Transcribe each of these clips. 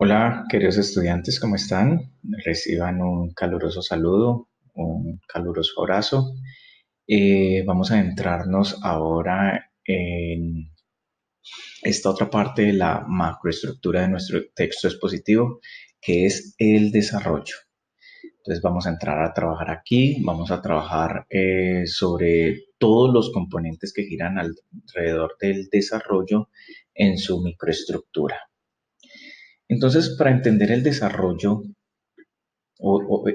Hola, queridos estudiantes, ¿cómo están? Reciban un caluroso saludo, un caluroso abrazo. Vamos a adentrarnos ahora en esta otra parte de la macroestructura de nuestro texto expositivo, que es el desarrollo. Entonces vamos a entrar a trabajar aquí, vamos a trabajar sobre todos los componentes que giran alrededor del desarrollo en su microestructura. Entonces, para entender el desarrollo,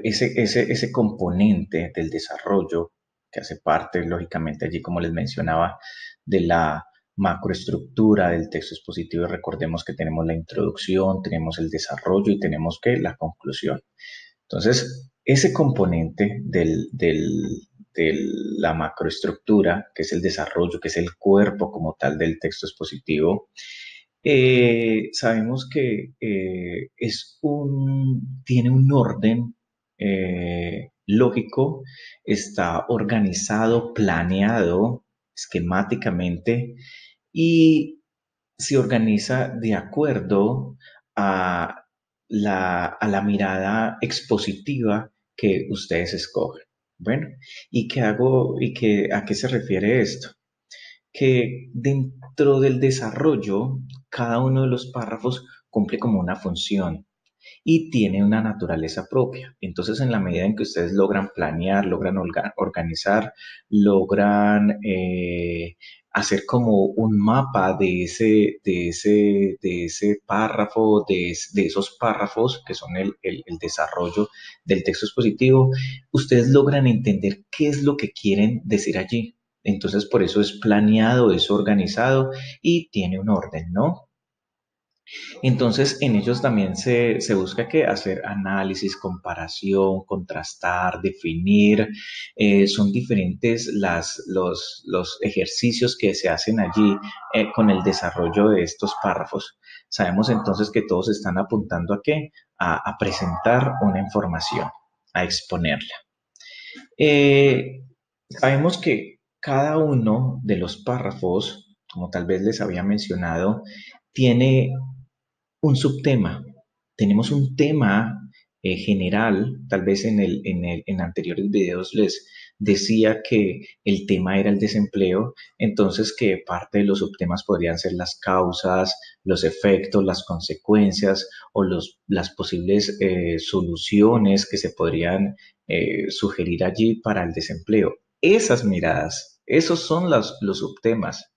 ese componente del desarrollo que hace parte, lógicamente, allí, como les mencionaba, de la macroestructura del texto expositivo. Recordemos que tenemos la introducción, tenemos el desarrollo y tenemos que la conclusión. Entonces, ese componente de la macroestructura, que es el desarrollo, que es el cuerpo como tal del texto expositivo, sabemos que tiene un orden lógico, está organizado, planeado esquemáticamente y se organiza de acuerdo a la mirada expositiva que ustedes escogen. Bueno, ¿a qué se refiere esto? Que dentro del desarrollo, cada uno de los párrafos cumple como una función y tiene una naturaleza propia. Entonces, en la medida en que ustedes logran planear, logran organizar, logran hacer como un mapa de ese párrafo, de esos párrafos que son el desarrollo del texto expositivo, ustedes logran entender qué es lo que quieren decir allí. Entonces, por eso es planeado, es organizado y tiene un orden, ¿no? Entonces, en ellos también se busca que hacer análisis, comparación, contrastar, definir. Son diferentes los ejercicios que se hacen allí con el desarrollo de estos párrafos. Sabemos entonces que todos están apuntando a qué? A presentar una información, a exponerla. Sabemos que cada uno de los párrafos, como tal vez les había mencionado, tiene un subtema. Tenemos un tema general, tal vez en anteriores videos les decía que el tema era el desempleo, entonces que parte de los subtemas podrían ser las causas, los efectos, las consecuencias o las posibles soluciones que se podrían sugerir allí para el desempleo. Esas miradas, esos son los subtemas,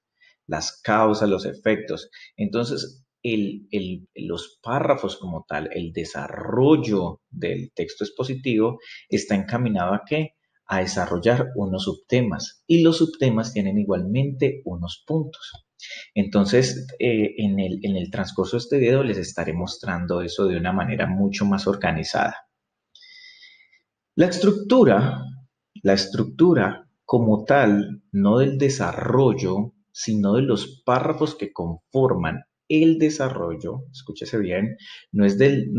las causas, los efectos. Entonces, los párrafos como tal, el desarrollo del texto expositivo está encaminado a qué? A desarrollar unos subtemas y los subtemas tienen igualmente unos puntos. Entonces, en el transcurso de este video les estaré mostrando eso de una manera mucho más organizada. La estructura, la estructura como tal, no del desarrollo, sino de los párrafos que conforman el desarrollo, escúchese bien, no es del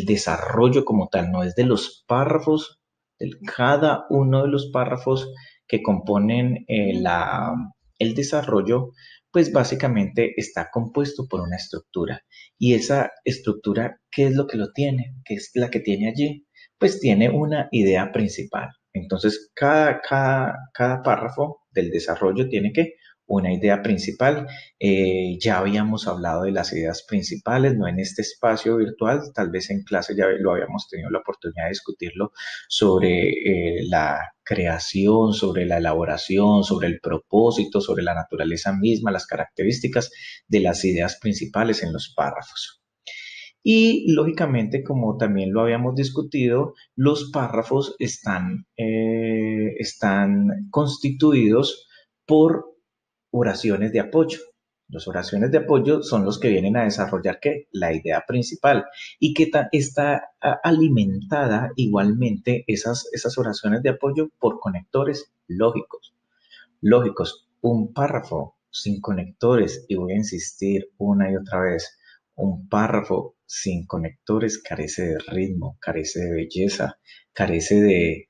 desarrollo como tal, no es de los párrafos, de cada uno de los párrafos que componen el desarrollo, pues básicamente está compuesto por una estructura. Y esa estructura, ¿qué es lo que lo tiene? ¿Qué es la que tiene allí? Pues tiene una idea principal. Entonces, cada párrafo del desarrollo tiene que una idea principal. Ya habíamos hablado de las ideas principales, no en este espacio virtual, tal vez en clase ya lo habíamos tenido la oportunidad de discutirlo sobre la creación, sobre la elaboración, sobre el propósito, sobre la naturaleza misma, las características de las ideas principales en los párrafos. Y lógicamente, como también lo habíamos discutido, los párrafos están constituidos por oraciones de apoyo. Las oraciones de apoyo son los que vienen a desarrollar ¿qué? La idea principal y que está alimentada igualmente esas oraciones de apoyo por conectores lógicos. Lógicos, un párrafo sin conectores, y voy a insistir una y otra vez, un párrafo sin conectores carece de ritmo, carece de belleza, carece de,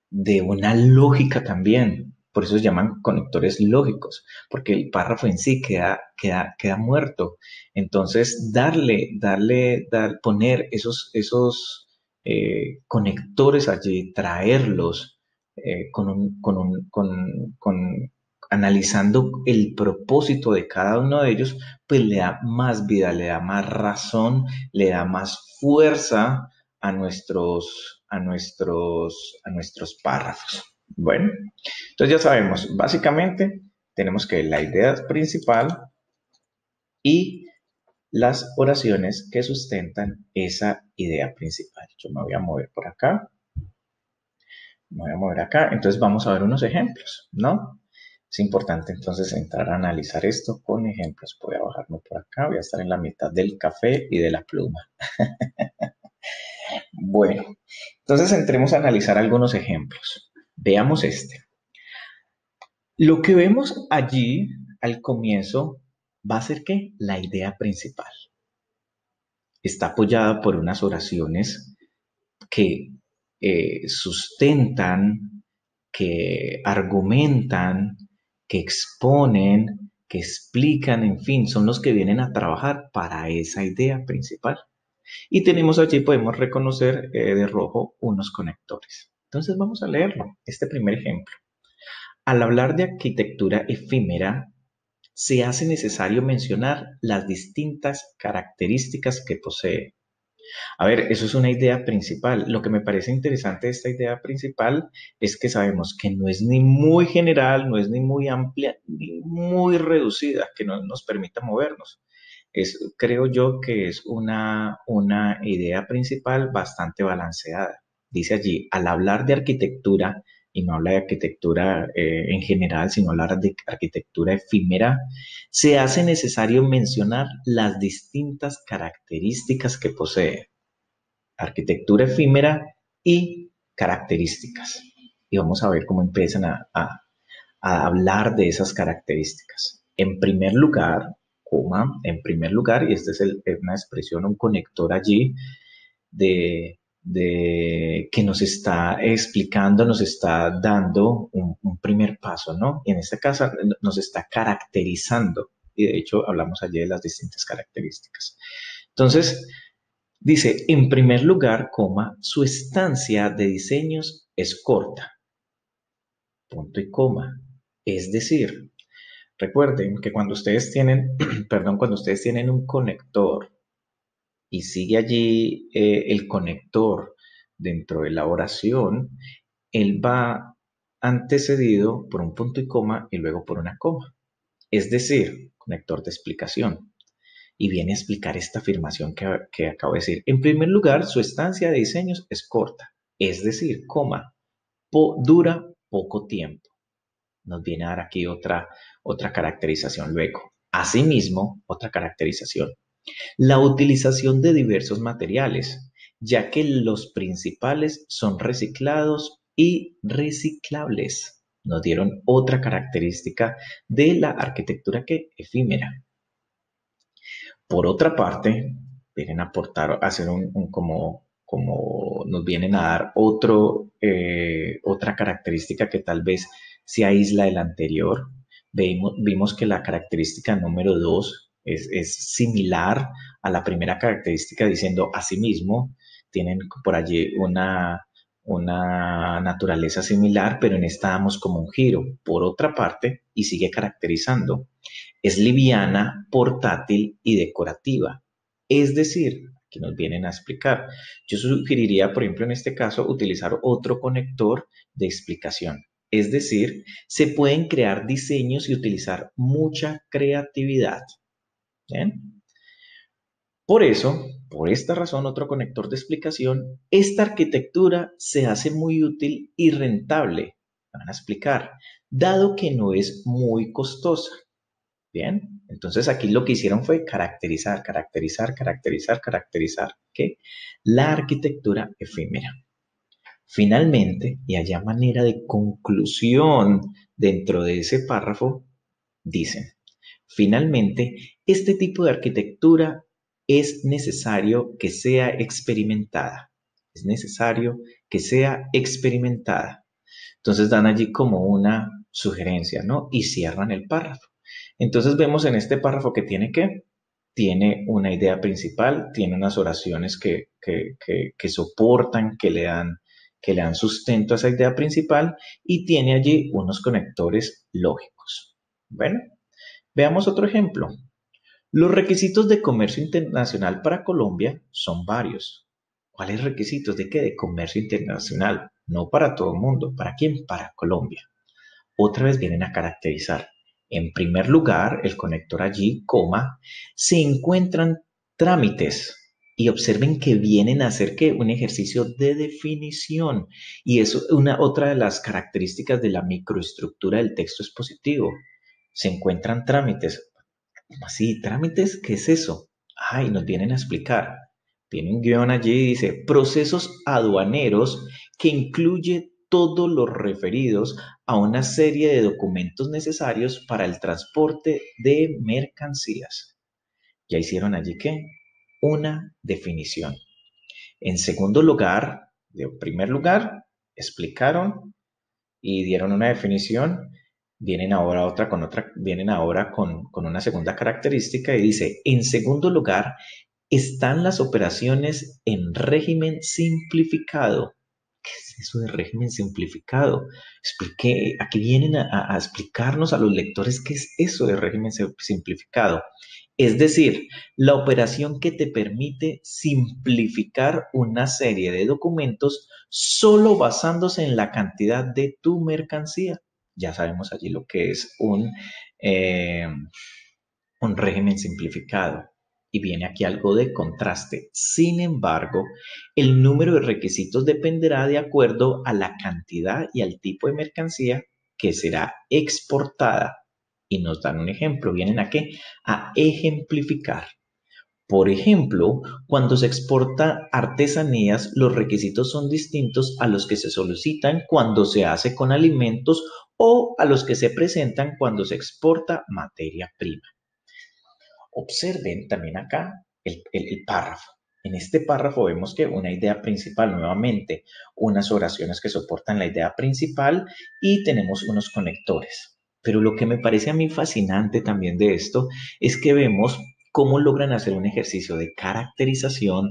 de una lógica también. Por eso se llaman conectores lógicos, porque el párrafo en sí queda muerto. Entonces, poner esos conectores allí, traerlos analizando el propósito de cada uno de ellos, pues le da más vida, le da más razón, le da más fuerza a nuestros párrafos. Bueno, entonces ya sabemos, básicamente tenemos que la idea principal y las oraciones que sustentan esa idea principal. Yo me voy a mover por acá, me voy a mover acá, entonces vamos a ver unos ejemplos, ¿no? Es importante entonces entrar a analizar esto con ejemplos. Voy a bajarme por acá, voy a estar en la mitad del café y de la pluma. Bueno, entonces entremos a analizar algunos ejemplos. Veamos este. Lo que vemos allí al comienzo va a ser que la idea principal está apoyada por unas oraciones que sustentan, que argumentan, que exponen, que explican, en fin, son los que vienen a trabajar para esa idea principal. Y tenemos allí, podemos reconocer de rojo unos conectores. Entonces vamos a leerlo, este primer ejemplo. Al hablar de arquitectura efímera, se hace necesario mencionar las distintas características que posee. A ver, eso es una idea principal. Lo que me parece interesante de esta idea principal es que sabemos que no es ni muy general, no es ni muy amplia, ni muy reducida, que no nos permita movernos. Creo yo que es una idea principal bastante balanceada. Dice allí, al hablar de arquitectura, y no habla de arquitectura en general, sino hablar de arquitectura efímera, se hace necesario mencionar las distintas características que posee. Arquitectura efímera y características. Y vamos a ver cómo empiezan a hablar de esas características. En primer lugar, en primer lugar, y esta es una expresión, un conector allí que nos está explicando, nos está dando un primer paso, ¿no? Y en este caso nos está caracterizando. Y de hecho hablamos allí de las distintas características. Entonces, dice, en primer lugar, su estancia de diseños es corta, punto y coma. Es decir, recuerden que cuando ustedes tienen, perdón, cuando ustedes tienen un conector y sigue allí el conector dentro de la oración, él va antecedido por un punto y coma y luego por una coma. Es decir, conector de explicación. Y viene a explicar esta afirmación que acabo de decir. En primer lugar, su estancia de diseños es corta, es decir, dura poco tiempo. Nos viene a dar aquí otra caracterización luego. Asimismo, otra caracterización. La utilización de diversos materiales, ya que los principales son reciclados y reciclables. Nos dieron otra característica de la arquitectura efímera. Por otra parte, vienen a aportar, a hacer como nos vienen a dar otra característica que tal vez se aísla de la anterior. Vimos que la característica número 2 es similar a la primera característica, diciendo asimismo, tienen por allí una naturaleza similar, pero en esta damos como un giro. Por otra parte, y sigue caracterizando, es liviana, portátil y decorativa. Es decir, aquí nos vienen a explicar. Yo sugeriría, por ejemplo, en este caso, utilizar otro conector de explicación. Es decir, se pueden crear diseños y utilizar mucha creatividad. ¿Bien? Por eso, por esta razón, otro conector de explicación, esta arquitectura se hace muy útil y rentable. Van a explicar, dado que no es muy costosa. Bien, entonces aquí lo que hicieron fue caracterizar ¿qué? La arquitectura efímera. Finalmente, y allá manera de conclusión dentro de ese párrafo, dicen, finalmente, este tipo de arquitectura es necesario que sea experimentada. Es necesario que sea experimentada. Entonces dan allí como sugerencias, ¿no? Y cierran el párrafo. Entonces vemos en este párrafo que tiene que tiene una idea principal, tiene unas oraciones que soportan, que le dan sustento a esa idea principal y tiene allí unos conectores lógicos. Bueno, veamos otro ejemplo. Los requisitos de comercio internacional para Colombia son varios. ¿Cuáles requisitos de qué? De comercio internacional. No para todo el mundo. ¿Para quién? Para Colombia. Otra vez vienen a caracterizar. En primer lugar, el conector allí, coma, se encuentran trámites. Y observen que vienen a hacer que un ejercicio de definición. Y eso es otra de las características de la microestructura del texto expositivo. Se encuentran trámites. ¿Cómo así? ¿Trámites? ¿Qué es eso? Ay, nos vienen a explicar. Tiene un guión allí y dice procesos aduaneros que incluye todos los referidos a una serie de documentos necesarios para el transporte de mercancías. Ya hicieron allí qué? Una definición. En segundo lugar, en primer lugar, explicaron y dieron una definición. Vienen ahora con una segunda característica y dice, en segundo lugar, están las operaciones en régimen simplificado. ¿Qué es eso de régimen simplificado? Aquí vienen a explicarnos a los lectores qué es eso de régimen simplificado. Es decir, la operación que te permite simplificar una serie de documentos solo basándose en la cantidad de tu mercancía. Ya sabemos allí lo que es un régimen simplificado. Y viene aquí algo de contraste. Sin embargo, el número de requisitos dependerá de acuerdo a la cantidad y al tipo de mercancía que será exportada. Y nos dan un ejemplo. ¿Vienen a qué? A ejemplificar. Por ejemplo, cuando se exporta artesanías, los requisitos son distintos a los que se solicitan cuando se hace con alimentos o a los que se presentan cuando se exporta materia prima. Observen también acá el párrafo. En este párrafo vemos que una idea principal, nuevamente, unas oraciones que soportan la idea principal y tenemos unos conectores. Pero lo que me parece a mí fascinante también de esto es que vemos cómo logran hacer un ejercicio de caracterización,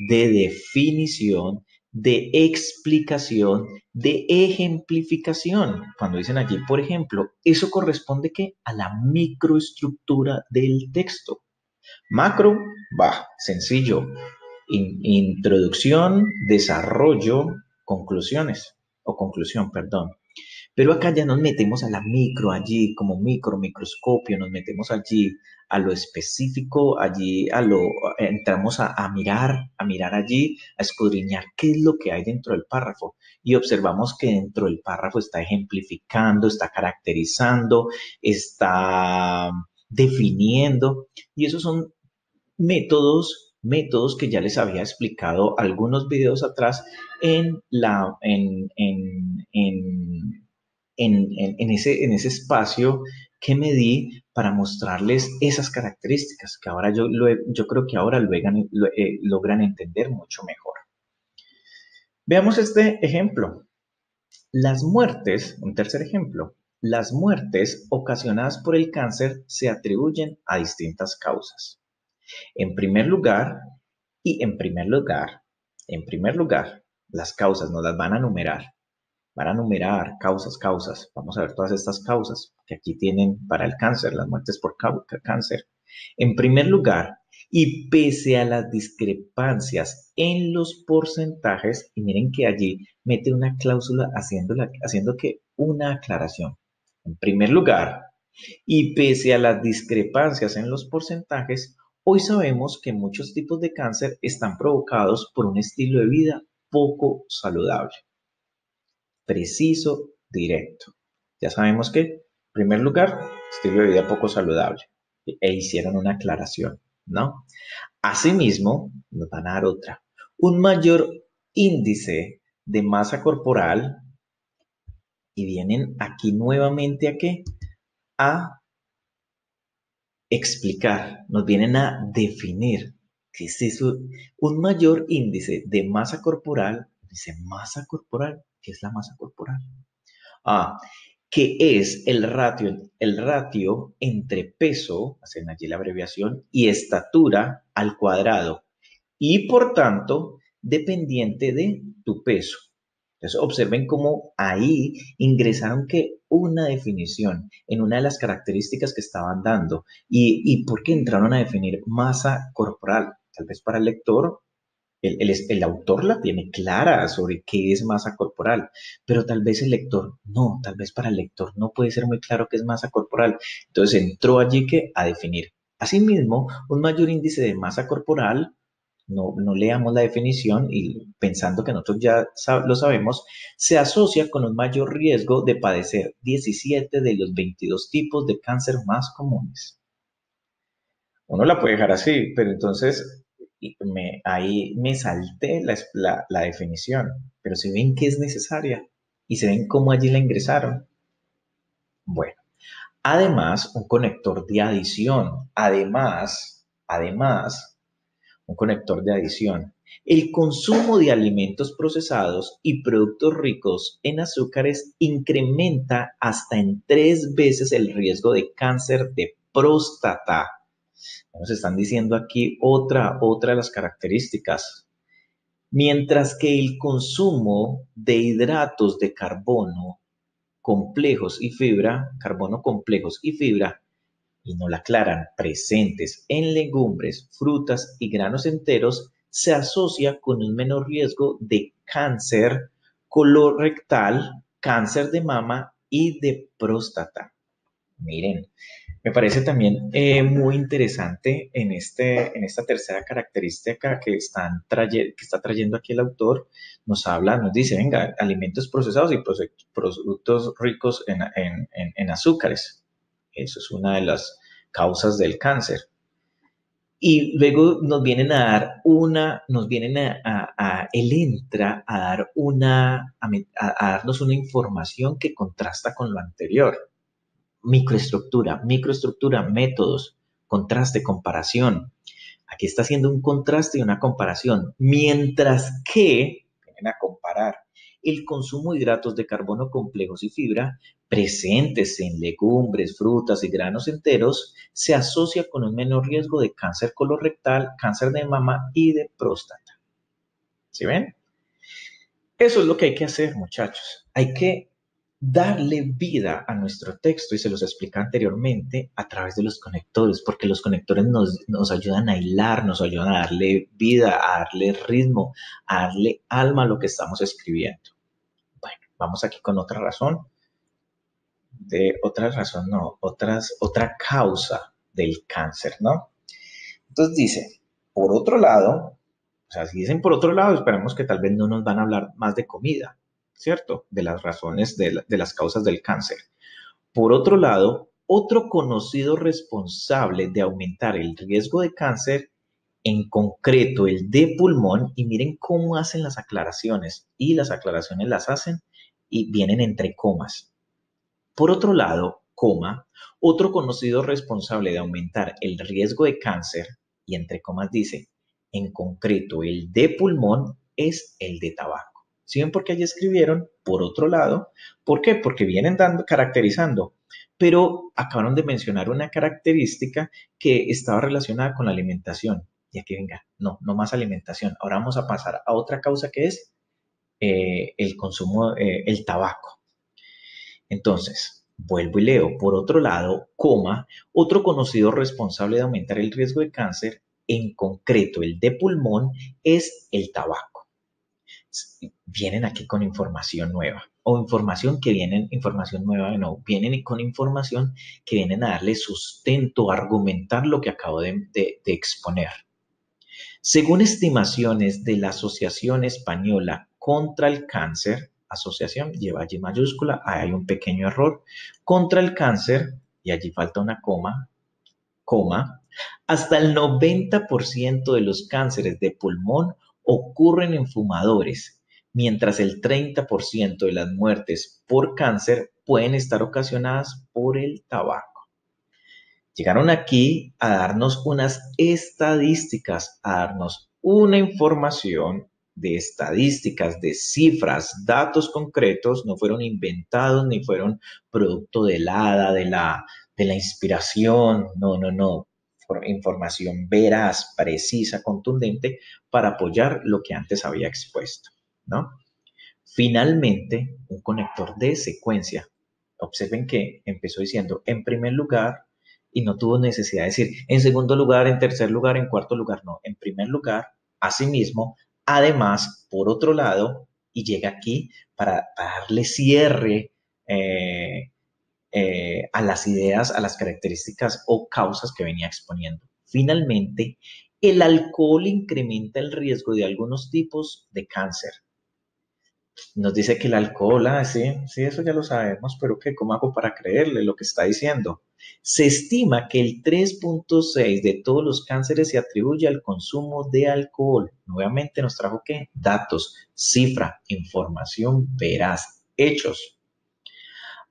de definición, de explicación, de ejemplificación. Cuando dicen allí, por ejemplo, eso corresponde ¿qué? A la microestructura del texto. Macro, va, sencillo. Introducción, desarrollo, conclusiones, o conclusión, perdón. Pero acá ya nos metemos a la micro, allí como microscopio, nos metemos allí a lo específico, allí entramos a mirar allí, a escudriñar qué es lo que hay dentro del párrafo. Y observamos que dentro del párrafo está ejemplificando, está caracterizando, está definiendo. Y esos son métodos que ya les había explicado algunos videos atrás en, la, en ese espacio que me di para mostrarles esas características que ahora yo creo que ahora logran entender mucho mejor. Veamos este ejemplo. Las muertes, un tercer ejemplo, las muertes ocasionadas por el cáncer se atribuyen a distintas causas. En primer lugar, en primer lugar, las causas nos las van a numerar. Van a numerar causas. Vamos a ver todas estas causas que aquí tienen para el cáncer, las muertes por cáncer. En primer lugar, y pese a las discrepancias en los porcentajes, y miren que allí mete una cláusula haciendo que una aclaración. En primer lugar, y pese a las discrepancias en los porcentajes, hoy sabemos que muchos tipos de cáncer están provocados por un estilo de vida poco saludable, preciso, directo. Ya sabemos que, en primer lugar, estilo de vida poco saludable. E hicieron una aclaración, ¿no? Asimismo, nos van a dar otra. Un mayor índice de masa corporal y vienen aquí nuevamente a qué? A explicar, nos vienen a definir qué es eso. Un mayor índice de masa corporal, dice masa corporal, ¿qué es la masa corporal? Ah, que es el ratio entre peso, hacen allí la abreviación, y estatura al cuadrado, y por tanto dependiente de tu peso. Entonces observen cómo ahí ingresaron que una definición en una de las características que estaban dando y por qué entraron a definir masa corporal. Tal vez para el lector el autor la tiene clara sobre qué es masa corporal, pero tal vez el lector no, tal vez para el lector no puede ser muy claro qué es masa corporal. Entonces entró allí que a definir. Asimismo, un mayor índice de masa corporal, no leamos la definición y pensando que nosotros ya lo sabemos, se asocia con un mayor riesgo de padecer 17 de los 22 tipos de cáncer más comunes. Uno la puede dejar así, pero entonces ahí me salté la definición, pero se ven que es necesaria y se ven cómo allí la ingresaron. Bueno, además, un conector de adición. Además, un conector de adición. El consumo de alimentos procesados y productos ricos en azúcares incrementa hasta en 3 veces el riesgo de cáncer de próstata. Nos están diciendo aquí otra de las características. Mientras que el consumo de hidratos de carbono complejos y fibra, carbono complejos y fibra, y no la aclaran, presentes en legumbres, frutas y granos enteros, se asocia con un menor riesgo de cáncer colorectal, cáncer de mama y de próstata. Miren, me parece también muy interesante en esta tercera característica que está trayendo aquí el autor, nos dice, venga, alimentos procesados y productos ricos en azúcares. Eso es una de las causas del cáncer. Y luego él entra a dar a darnos una información que contrasta con lo anterior. Microestructura, métodos, contraste, comparación. Aquí está haciendo un contraste y una comparación, mientras que, vienen a comparar, el consumo de hidratos de carbono complejos y fibra presentes en legumbres, frutas y granos enteros se asocia con un menor riesgo de cáncer colorectal, cáncer de mama y de próstata. ¿Sí ven? Eso es lo que hay que hacer, muchachos. Hay que darle vida a nuestro texto y se los explica anteriormente a través de los conectores, porque los conectores nos ayudan a hilar, nos ayudan a darle vida, a darle ritmo, a darle alma a lo que estamos escribiendo. Bueno, vamos aquí con otra causa del cáncer, ¿no? Entonces dice, por otro lado, o sea, si dicen por otro lado, esperemos que tal vez no nos van a hablar más de comida, ¿cierto? De las razones de las causas del cáncer. Por otro lado, otro conocido responsable de aumentar el riesgo de cáncer, en concreto el de pulmón, y miren cómo hacen las aclaraciones, y las aclaraciones las hacen y vienen entre comas. Por otro lado, otro conocido responsable de aumentar el riesgo de cáncer, y entre comas dice, en concreto el de pulmón, es el de tabaco. ¿Sí ven por qué allí escribieron? Por otro lado, ¿por qué? Porque vienen caracterizando, pero acabaron de mencionar una característica que estaba relacionada con la alimentación. Y aquí venga, no más alimentación. Ahora vamos a pasar a otra causa que es el consumo, el tabaco. Entonces, vuelvo y leo. Por otro lado, otro conocido responsable de aumentar el riesgo de cáncer, en concreto el de pulmón, es el tabaco. Vienen aquí con información nueva o información nueva, no, vienen con información que vienen a darle sustento, a argumentar lo que acabo de exponer. Según estimaciones de la Asociación Española contra el Cáncer, asociación lleva allí mayúscula, hay un pequeño error, contra el cáncer, y allí falta una coma, hasta el 90% de los cánceres de pulmón ocurren en fumadores, mientras el 30% de las muertes por cáncer pueden estar ocasionadas por el tabaco. Llegaron aquí a darnos unas estadísticas, a darnos una información de estadísticas, de cifras, datos concretos, no fueron inventados ni fueron producto del hada, de la inspiración, no, no, no, información veraz, precisa, contundente para apoyar lo que antes había expuesto, ¿no? Finalmente, un conector de secuencia. Observen que empezó diciendo en primer lugar y no tuvo necesidad de decir en segundo lugar, en tercer lugar, en cuarto lugar, no. En primer lugar, asimismo, además, por otro lado, y llega aquí para darle cierre a las ideas, a las características o causas que venía exponiendo. Finalmente, el alcohol incrementa el riesgo de algunos tipos de cáncer. Nos dice que el alcohol, sí, sí, eso ya lo sabemos, pero ¿qué? ¿Cómo hago para creerle lo que está diciendo? Se estima que el 3.6 de todos los cánceres se atribuye al consumo de alcohol. Nuevamente nos trajo ¿qué? Datos, cifra, información veraz, hechos.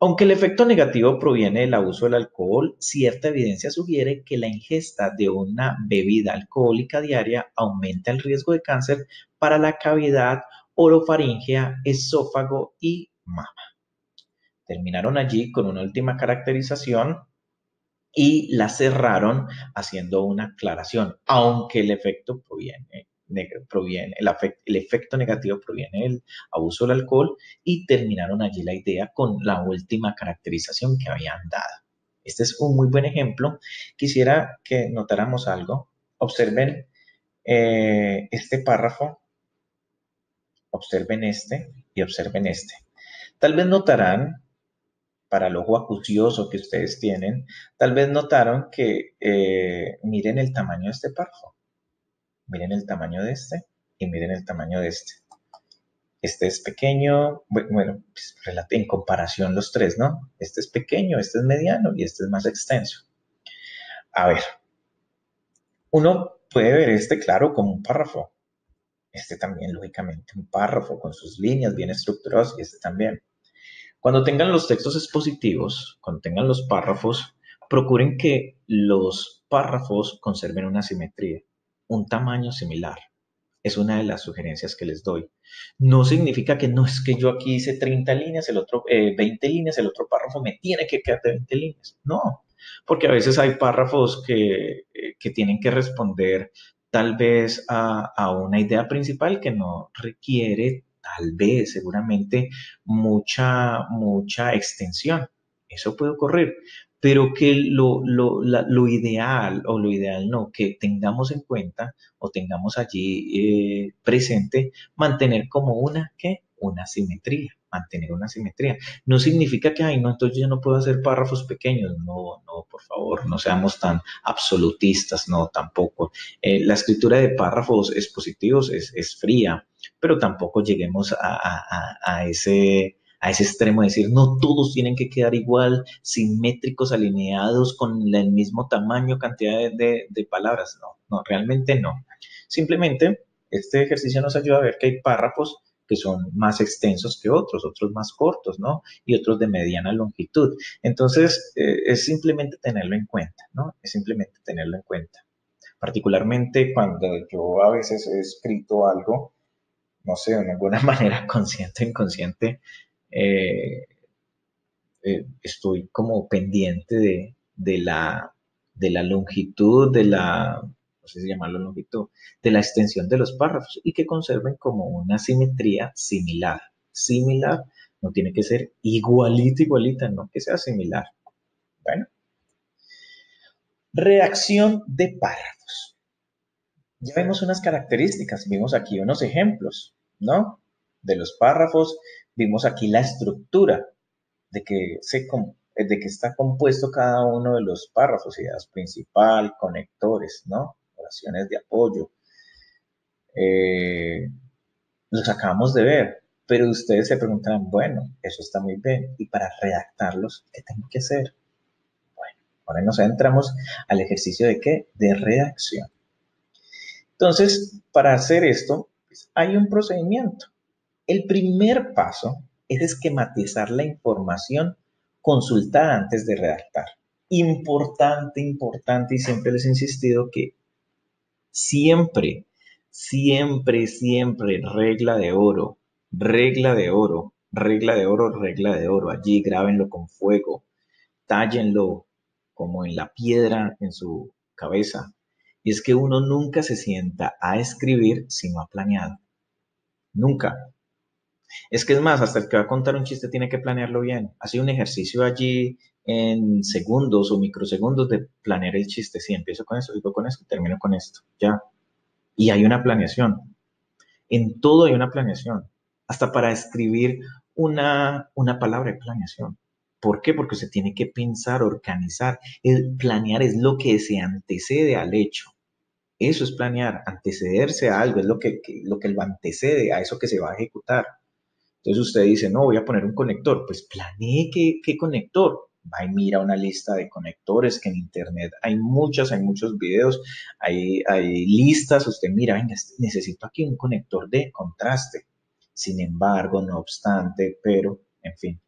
Aunque el efecto negativo proviene del abuso del alcohol, cierta evidencia sugiere que la ingesta de una bebida alcohólica diaria aumenta el riesgo de cáncer para la cavidad orofaringea, esófago y mama. Terminaron allí con una última caracterización y la cerraron haciendo una aclaración, aunque el efecto el efecto negativo proviene del abuso del alcohol y terminaron allí la idea con la última caracterización que habían dado. Este es un muy buen ejemplo. Quisiera que notáramos algo. Observen este párrafo, observen este y observen este. Tal vez notarán para el ojo acucioso que ustedes tienen, tal vez notaron que miren el tamaño de este párrafo, miren el tamaño de este y miren el tamaño de este. Este es pequeño, bueno, pues, en comparación los tres, ¿no? Este es pequeño, este es mediano y este es más extenso. A ver, uno puede ver este, claro, como un párrafo. Este también, lógicamente, un párrafo con sus líneas bien estructuradas y este también. Cuando tengan los textos expositivos, cuando tengan los párrafos, procuren que los párrafos conserven una simetría, un tamaño similar. Es una de las sugerencias que les doy. No significa que no es que yo aquí hice 30 líneas, el otro 20 líneas, el otro párrafo me tiene que quedar de 20 líneas. No, porque a veces hay párrafos que tienen que responder tal vez a una idea principal que no requiere tal vez, seguramente, mucha extensión. Eso puede ocurrir, pero que lo ideal o lo ideal no, que tengamos en cuenta o tengamos allí presente mantener como ¿qué? Una simetría, mantener una simetría. No significa que, ay, no, entonces yo no puedo hacer párrafos pequeños. No, no, por favor, no seamos tan absolutistas, no, tampoco. La escritura de párrafos expositivos es fría, pero tampoco lleguemos a ese extremo de decir, no todos tienen que quedar igual, simétricos, alineados, con el mismo tamaño, cantidad de palabras. No, no, realmente no. Simplemente, este ejercicio nos ayuda a ver que hay párrafos que son más extensos que otros más cortos, ¿no? Y otros de mediana longitud. Entonces, es simplemente tenerlo en cuenta, ¿no? Es simplemente tenerlo en cuenta. Particularmente cuando yo a veces he escrito algo, no sé, de alguna manera consciente o inconsciente, eh, estoy como pendiente de la longitud, no sé si llamarlo longitud, de la extensión de los párrafos y que conserven como una simetría similar. Similar, no tiene que ser igualita, igualita, no que sea similar. Bueno, redacción de párrafos. Ya vemos unas características, vimos aquí unos ejemplos, ¿no? De los párrafos, vimos aquí la estructura de que está compuesto cada uno de los párrafos, ideas principal, conectores, ¿no? Oraciones de apoyo. Los acabamos de ver, pero ustedes se preguntarán, bueno, eso está muy bien, y para redactarlos, ¿qué tengo que hacer? Bueno, ahora nos entramos al ejercicio de ¿qué? De redacción. Entonces, para hacer esto, pues, hay un procedimiento. El primer paso es esquematizar la información consultada antes de redactar. Importante, importante, y siempre les he insistido que siempre, Siempre, siempre, regla de oro, regla de oro, regla de oro, regla de oro. Allí grábenlo con fuego, tállenlo como en la piedra en su cabeza. Y es que uno nunca se sienta a escribir si no ha planeado. Nunca. Es que es más, hasta el que va a contar un chiste tiene que planearlo bien. Hace un ejercicio allí en segundos o microsegundos de planear el chiste. Sí, empiezo con esto, sigo con esto, termino con esto. Ya. Y hay una planeación. En todo hay una planeación. Hasta para escribir una palabra de planeación. ¿Por qué? Porque se tiene que pensar, organizar. El planear es lo que se antecede al hecho. Eso es planear, antecederse a algo, es lo que lo antecede a eso que se va a ejecutar. Entonces usted dice, no, voy a poner un conector. Pues planee qué conector. Va y mira una lista de conectores que en internet hay muchos videos, hay listas. Usted mira, venga, necesito aquí un conector de contraste. Sin embargo, no obstante, pero, en fin.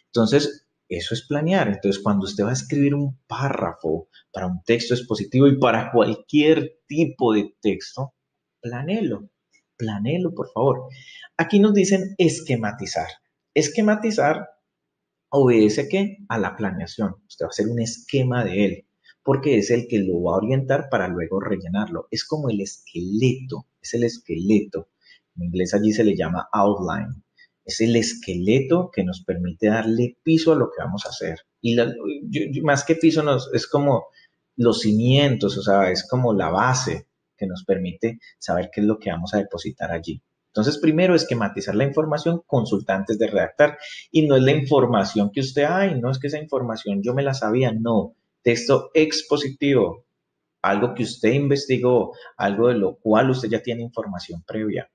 Entonces, eso es planear. Entonces, cuando usted va a escribir un párrafo para un texto expositivo y para cualquier tipo de texto, planéelo. Planéelo, por favor. Aquí nos dicen esquematizar. Esquematizar obedece ¿qué? A la planeación. Usted va a hacer un esquema de él, porque es el que lo va a orientar para luego rellenarlo. Es como el esqueleto, es el esqueleto. En inglés allí se le llama outline. Es el esqueleto que nos permite darle piso a lo que vamos a hacer. Y más que piso es como los cimientos, o sea, es como la base que nos permite saber qué es lo que vamos a depositar allí. Entonces, primero, esquematizar la información, consulta antes de redactar. Y no es la información que usted, ay, no es que esa información yo me la sabía, no. Texto expositivo, algo que usted investigó, algo de lo cual usted ya tiene información previa.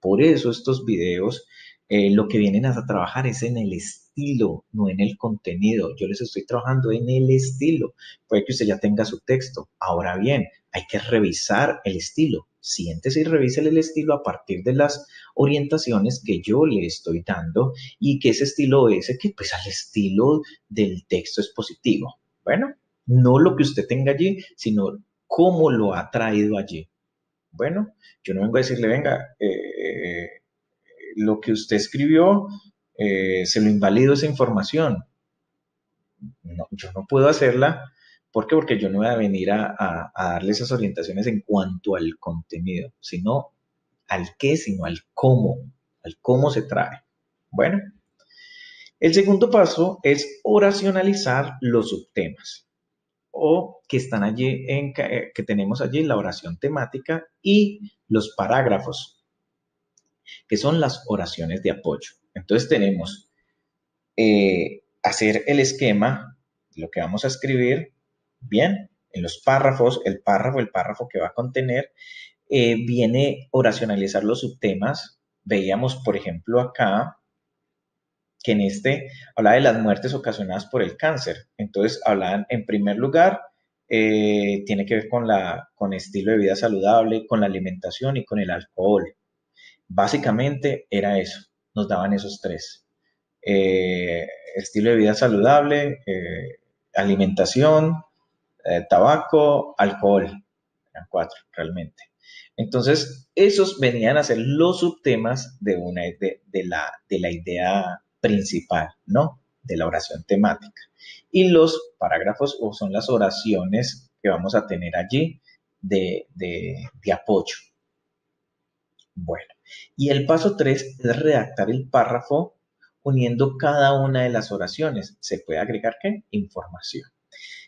Por eso estos videos lo que vienen a trabajar es en el estilo, no en el contenido. Yo les estoy trabajando en el estilo. Puede que usted ya tenga su texto. Ahora bien, hay que revisar el estilo. Siéntese y revise el estilo a partir de las orientaciones que yo le estoy dando y que ese estilo es que pues al estilo del texto expositivo. Bueno, no lo que usted tenga allí, sino cómo lo ha traído allí. Bueno, yo no vengo a decirle, venga, lo que usted escribió, se lo invalido esa información. No, yo no puedo hacerla. ¿Por qué? Porque yo no voy a venir a darle esas orientaciones en cuanto al contenido, sino al qué, sino al cómo se trae. Bueno, el segundo paso es oracionalizar los subtemas o que están allí, que tenemos allí la oración temática y los parágrafos, que son las oraciones de apoyo. Entonces tenemos hacer el esquema, lo que vamos a escribir, bien, en los párrafos, el párrafo que va a contener, viene oracionalizar los subtemas. Veíamos, por ejemplo, acá que en este habla de las muertes ocasionadas por el cáncer. Entonces, hablan en primer lugar, tiene que ver con estilo de vida saludable, con la alimentación y con el alcohol. Básicamente era eso, nos daban esos tres. Eh, Estilo de vida saludable, alimentación, tabaco, alcohol. Eran cuatro realmente. Entonces, esos venían a ser los subtemas de la idea principal, ¿no? De la oración temática. Y los parágrafos o son las oraciones que vamos a tener allí de apoyo. Bueno, y el paso 3 es redactar el párrafo uniendo cada una de las oraciones. ¿Se puede agregar qué? Información.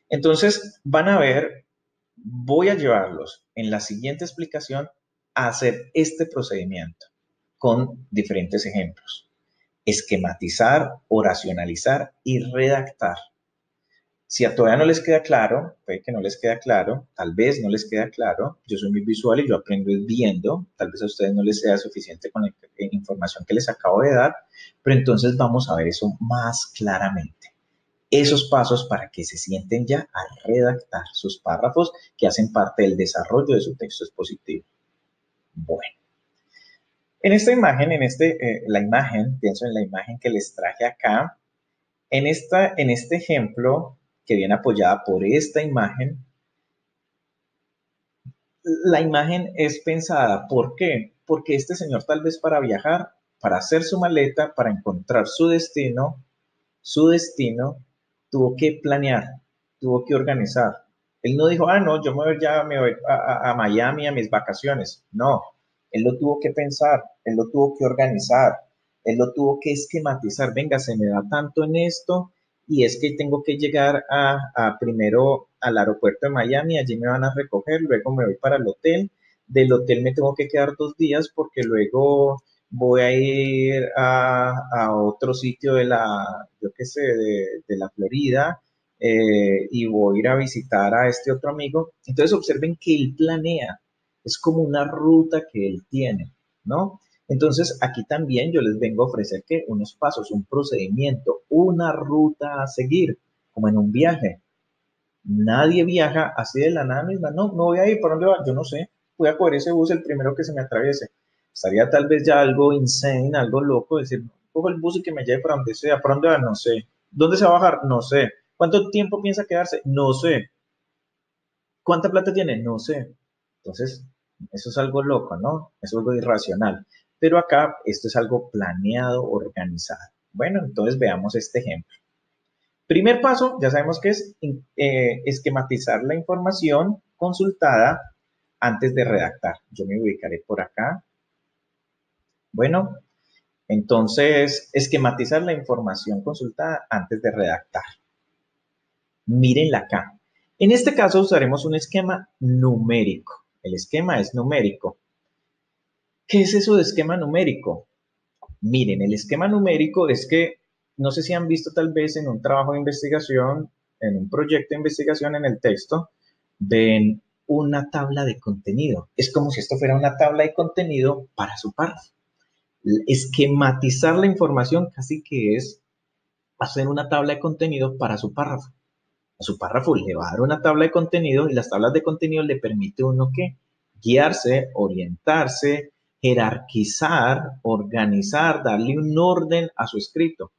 Entonces, van a ver, voy a llevarlos en la siguiente explicación a hacer este procedimiento con diferentes ejemplos. Esquematizar, oracionalizar y redactar. Si a todavía no les queda claro, puede que no les queda claro, tal vez no les queda claro, yo soy muy visual y yo aprendo viendo, tal vez a ustedes no les sea suficiente con la información que les acabo de dar, pero entonces vamos a ver eso más claramente. Esos pasos para que se sienten ya a redactar sus párrafos que hacen parte del desarrollo de su texto expositivo. Bueno, en esta imagen, la imagen, pienso en la imagen que les traje acá, en este ejemplo que viene apoyada por esta imagen, La imagen es pensada. ¿Por qué? Porque este señor tal vez para viajar, para hacer su maleta, para encontrar su destino, tuvo que planear, tuvo que organizar. Él no dijo, no, yo me voy a Miami a mis vacaciones. No, él lo tuvo que pensar, él lo tuvo que organizar, él lo tuvo que esquematizar. Venga, se me da tanto en esto y es que tengo que llegar primero al aeropuerto de Miami, allí me van a recoger, luego me voy para el hotel. Del hotel me tengo que quedar 2 días porque luego voy a ir a otro sitio yo qué sé, de la Florida, y voy a ir a visitar a este otro amigo. Entonces observen que él planea, es como una ruta que él tiene, ¿no? Entonces aquí también yo les vengo a ofrecer que unos pasos, un procedimiento, una ruta a seguir, como en un viaje. Nadie viaja así de la nada misma. No, no voy a ir. ¿Por dónde va? Yo no sé. Voy a coger ese bus el primero que se me atraviese. Estaría tal vez ya algo insane, algo loco, decir, cojo el bus y que me lleve para donde sea. ¿Para dónde va? No sé. ¿Dónde se va a bajar? No sé. ¿Cuánto tiempo piensa quedarse? No sé. ¿Cuánta plata tiene? No sé. Entonces, eso es algo loco, ¿no? Es algo irracional. Pero acá esto es algo planeado, organizado. Bueno, entonces veamos este ejemplo. Primer paso, ya sabemos que es esquematizar la información consultada antes de redactar. Yo me ubicaré por acá. Bueno, entonces, esquematizar la información consultada antes de redactar. Mírenla acá. En este caso usaremos un esquema numérico. El esquema es numérico. ¿Qué es eso de esquema numérico? Miren, el esquema numérico es que, no sé si han visto tal vez en un trabajo de investigación, en un proyecto de investigación en el texto, ven una tabla de contenido. Es como si esto fuera una tabla de contenido para su párrafo. Esquematizar la información casi que es hacer una tabla de contenido para su párrafo. A su párrafo le va a dar una tabla de contenido y las tablas de contenido le permite a uno que guiarse, orientarse, jerarquizar, organizar, darle un orden a su escrito.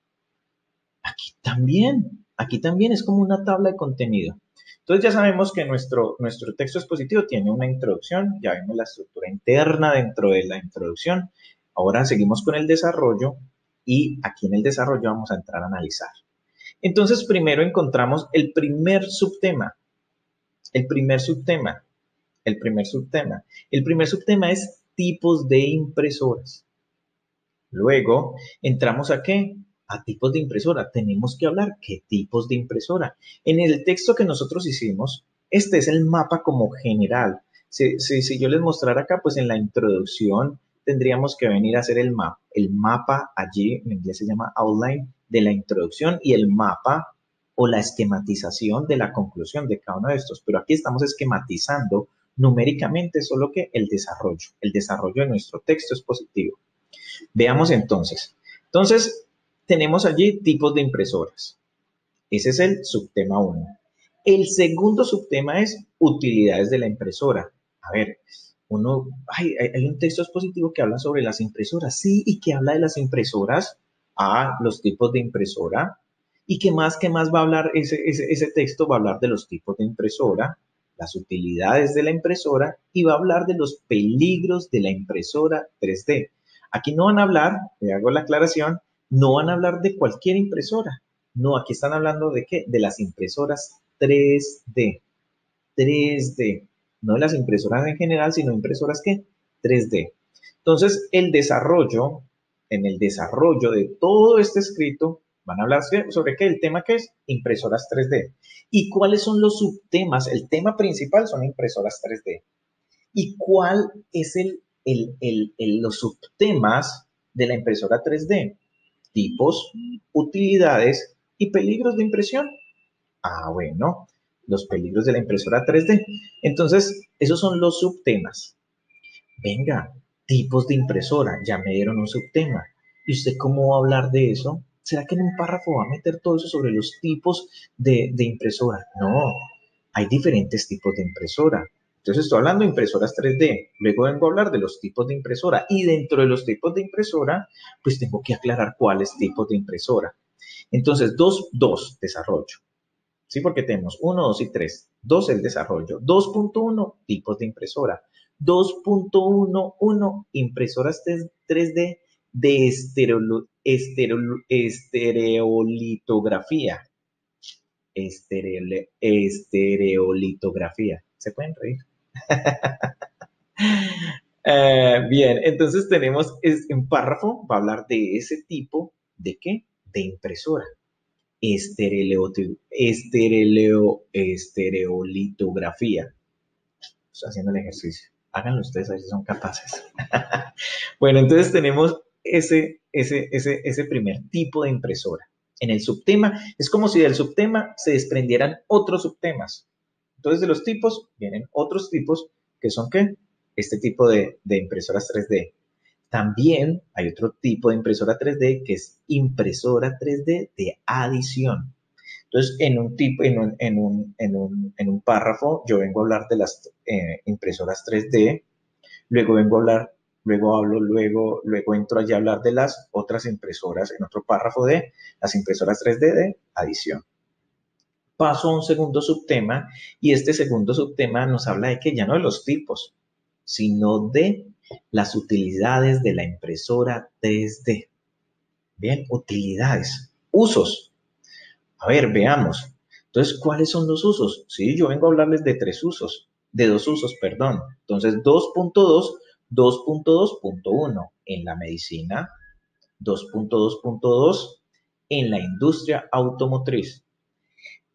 Aquí también es como una tabla de contenido. Entonces ya sabemos que nuestro texto expositivo tiene una introducción, ya vemos la estructura interna dentro de la introducción. Ahora seguimos con el desarrollo y aquí en el desarrollo vamos a entrar a analizar. Entonces primero encontramos el primer subtema. El primer subtema. El primer subtema. El primer subtema es tipos de impresoras. Luego entramos a qué? A tipos de impresora. Tenemos que hablar qué tipos de impresora. En el texto que nosotros hicimos, este es el mapa como general. Si yo les mostrara acá, pues en la introducción tendríamos que venir a hacer el mapa. El mapa allí, en inglés se llama outline, de la introducción y el mapa o la esquematización de la conclusión de cada uno de estos. Pero aquí estamos esquematizando numéricamente solo que el desarrollo de nuestro texto expositivo. Veamos entonces. Entonces, tenemos allí tipos de impresoras. Ese es el subtema 1. El segundo subtema es utilidades de la impresora. A ver, hay un texto expositivo que habla sobre las impresoras, sí, y que habla de las impresoras, los tipos de impresora, y qué más va a hablar ese texto, va a hablar de los tipos de impresora, las utilidades de la impresora, y va a hablar de los peligros de la impresora 3D. Aquí no van a hablar, le hago la aclaración, no van a hablar de cualquier impresora. No, aquí están hablando de qué? De las impresoras 3D. 3D. No de las impresoras en general, sino impresoras ¿qué? 3D. Entonces, en el desarrollo de todo este escrito, van a hablar sobre qué? El tema que es impresoras 3D. ¿Y cuáles son los subtemas? El tema principal son impresoras 3D. ¿Y cuál es los subtemas de la impresora 3D? Tipos, utilidades y peligros de impresión. Bueno, los peligros de la impresora 3D. Entonces, esos son los subtemas. Venga, tipos de impresora, ya me dieron un subtema. ¿Y usted cómo va a hablar de eso? ¿Será que en un párrafo va a meter todo eso sobre los tipos de impresora? No, hay diferentes tipos de impresora. Entonces estoy hablando de impresoras 3D, luego vengo a hablar de los tipos de impresora y dentro de los tipos de impresora, pues tengo que aclarar cuáles tipos de impresora. Entonces, dos, desarrollo. ¿Sí? Porque tenemos 1, 2 y 3. 2, el desarrollo. 2.1, tipos de impresora. 2.11, impresoras 3D de estereolitografía. Estereolitografía. ¿Se pueden reír? Bien, entonces tenemos un párrafo, va a hablar de ese tipo, ¿de qué? De impresora. Estereolitografía. Estoy haciendo el ejercicio. Háganlo ustedes, a ver si son capaces. Bueno, entonces tenemos ese primer tipo de impresora. En el subtema, es como si del subtema se desprendieran otros subtemas. Entonces, de los tipos vienen otros tipos que son, ¿qué? Este tipo de impresoras 3D. También hay otro tipo de impresora 3D que es impresora 3D de adición. Entonces, en un párrafo, yo vengo a hablar de las impresoras 3D, luego vengo a hablar, luego entro allí a hablar de las otras impresoras en otro párrafo de las impresoras 3D de adición. Paso a un segundo subtema y este segundo subtema nos habla de que ya no de los tipos, sino de las utilidades de la impresora 3D. Bien, utilidades, usos. A ver, veamos. Entonces, ¿cuáles son los usos? Sí, yo vengo a hablarles de dos usos, perdón. Entonces, 2.2, 2.2.1 en la medicina, 2.2.2 en la industria automotriz.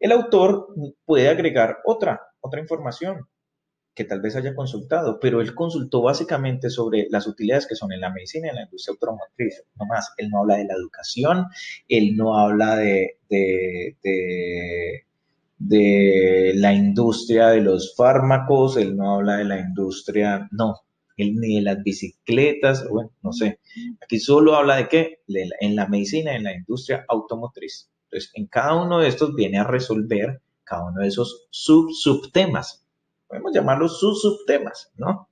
El autor puede agregar otra información que tal vez haya consultado, pero él consultó básicamente sobre las utilidades que son en la medicina y en la industria automotriz. No más, él no habla de la educación, él no habla de la industria de los fármacos, él no habla de la industria, no, él ni de las bicicletas, bueno, no sé. Aquí solo habla de qué, en la medicina, en la industria automotriz. Entonces, en cada uno de estos viene a resolver cada uno de esos subtemas. Podemos llamarlos subtemas, ¿no?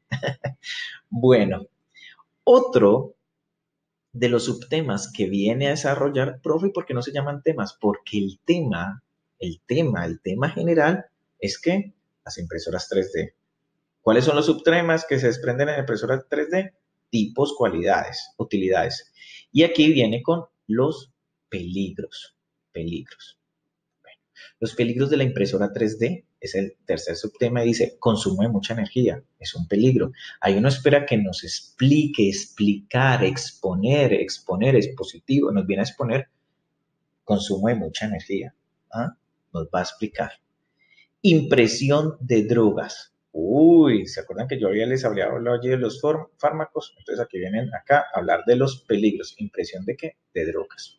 Bueno, otro de los subtemas que viene a desarrollar, profe, ¿por qué no se llaman temas? Porque el tema general es que las impresoras 3D. ¿Cuáles son los subtemas que se desprenden en impresoras 3D? Tipos, cualidades, utilidades. Y aquí viene con los peligros. Peligros. Los peligros de la impresora 3D es el tercer subtema y dice, consumo de mucha energía, es un peligro. Ahí uno espera que nos explique, explicar, exponer es positivo, nos viene a exponer consumo de mucha energía. ¿Ah? Nos va a explicar. Impresión de drogas. Uy, ¿se acuerdan que yo les había hablado allí de los fármacos? Entonces aquí vienen acá a hablar de los peligros. ¿Impresión de qué? De drogas.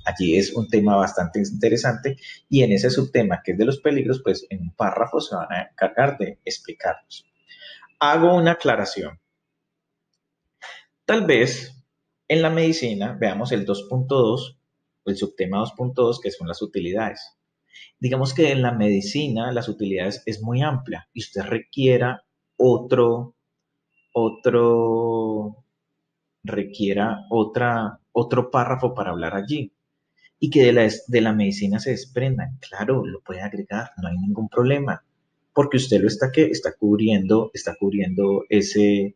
Allí es un tema bastante interesante y en ese subtema que es de los peligros, pues en un párrafo se van a encargar de explicarlos. Hago una aclaración. Tal vez en la medicina veamos el 2.2, el subtema 2.2, que son las utilidades. Digamos que en la medicina las utilidades es muy amplia y usted requiera otro, otro párrafo para hablar allí y que de la medicina se desprendan. Claro, lo puede agregar, no hay ningún problema, porque usted lo está cubriendo ese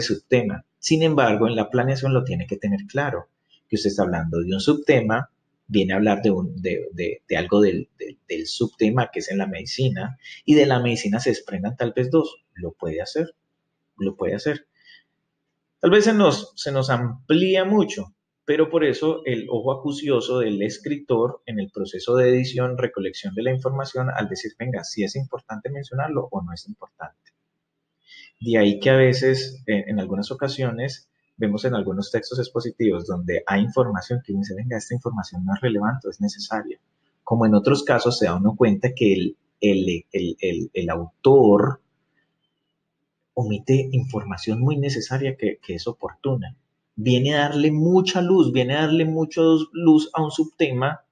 subtema. Sin embargo, en la planeación lo tiene que tener claro, que usted está hablando de un subtema, viene a hablar de algo del subtema que es en la medicina, y de la medicina se desprendan tal vez dos. Lo puede hacer, lo puede hacer. Tal vez se nos amplía mucho, pero por eso el ojo acucioso del escritor en el proceso de edición, recolección de la información, al decir, venga, si es importante mencionarlo o no es importante. De ahí que a veces, en algunas ocasiones, vemos en algunos textos expositivos donde hay información que dice, venga, esta información no es relevante, es necesaria. Como en otros casos se da uno cuenta que el autor omite información muy necesaria que es oportuna. Viene a darle mucha luz, viene a darle mucha luz a un subtema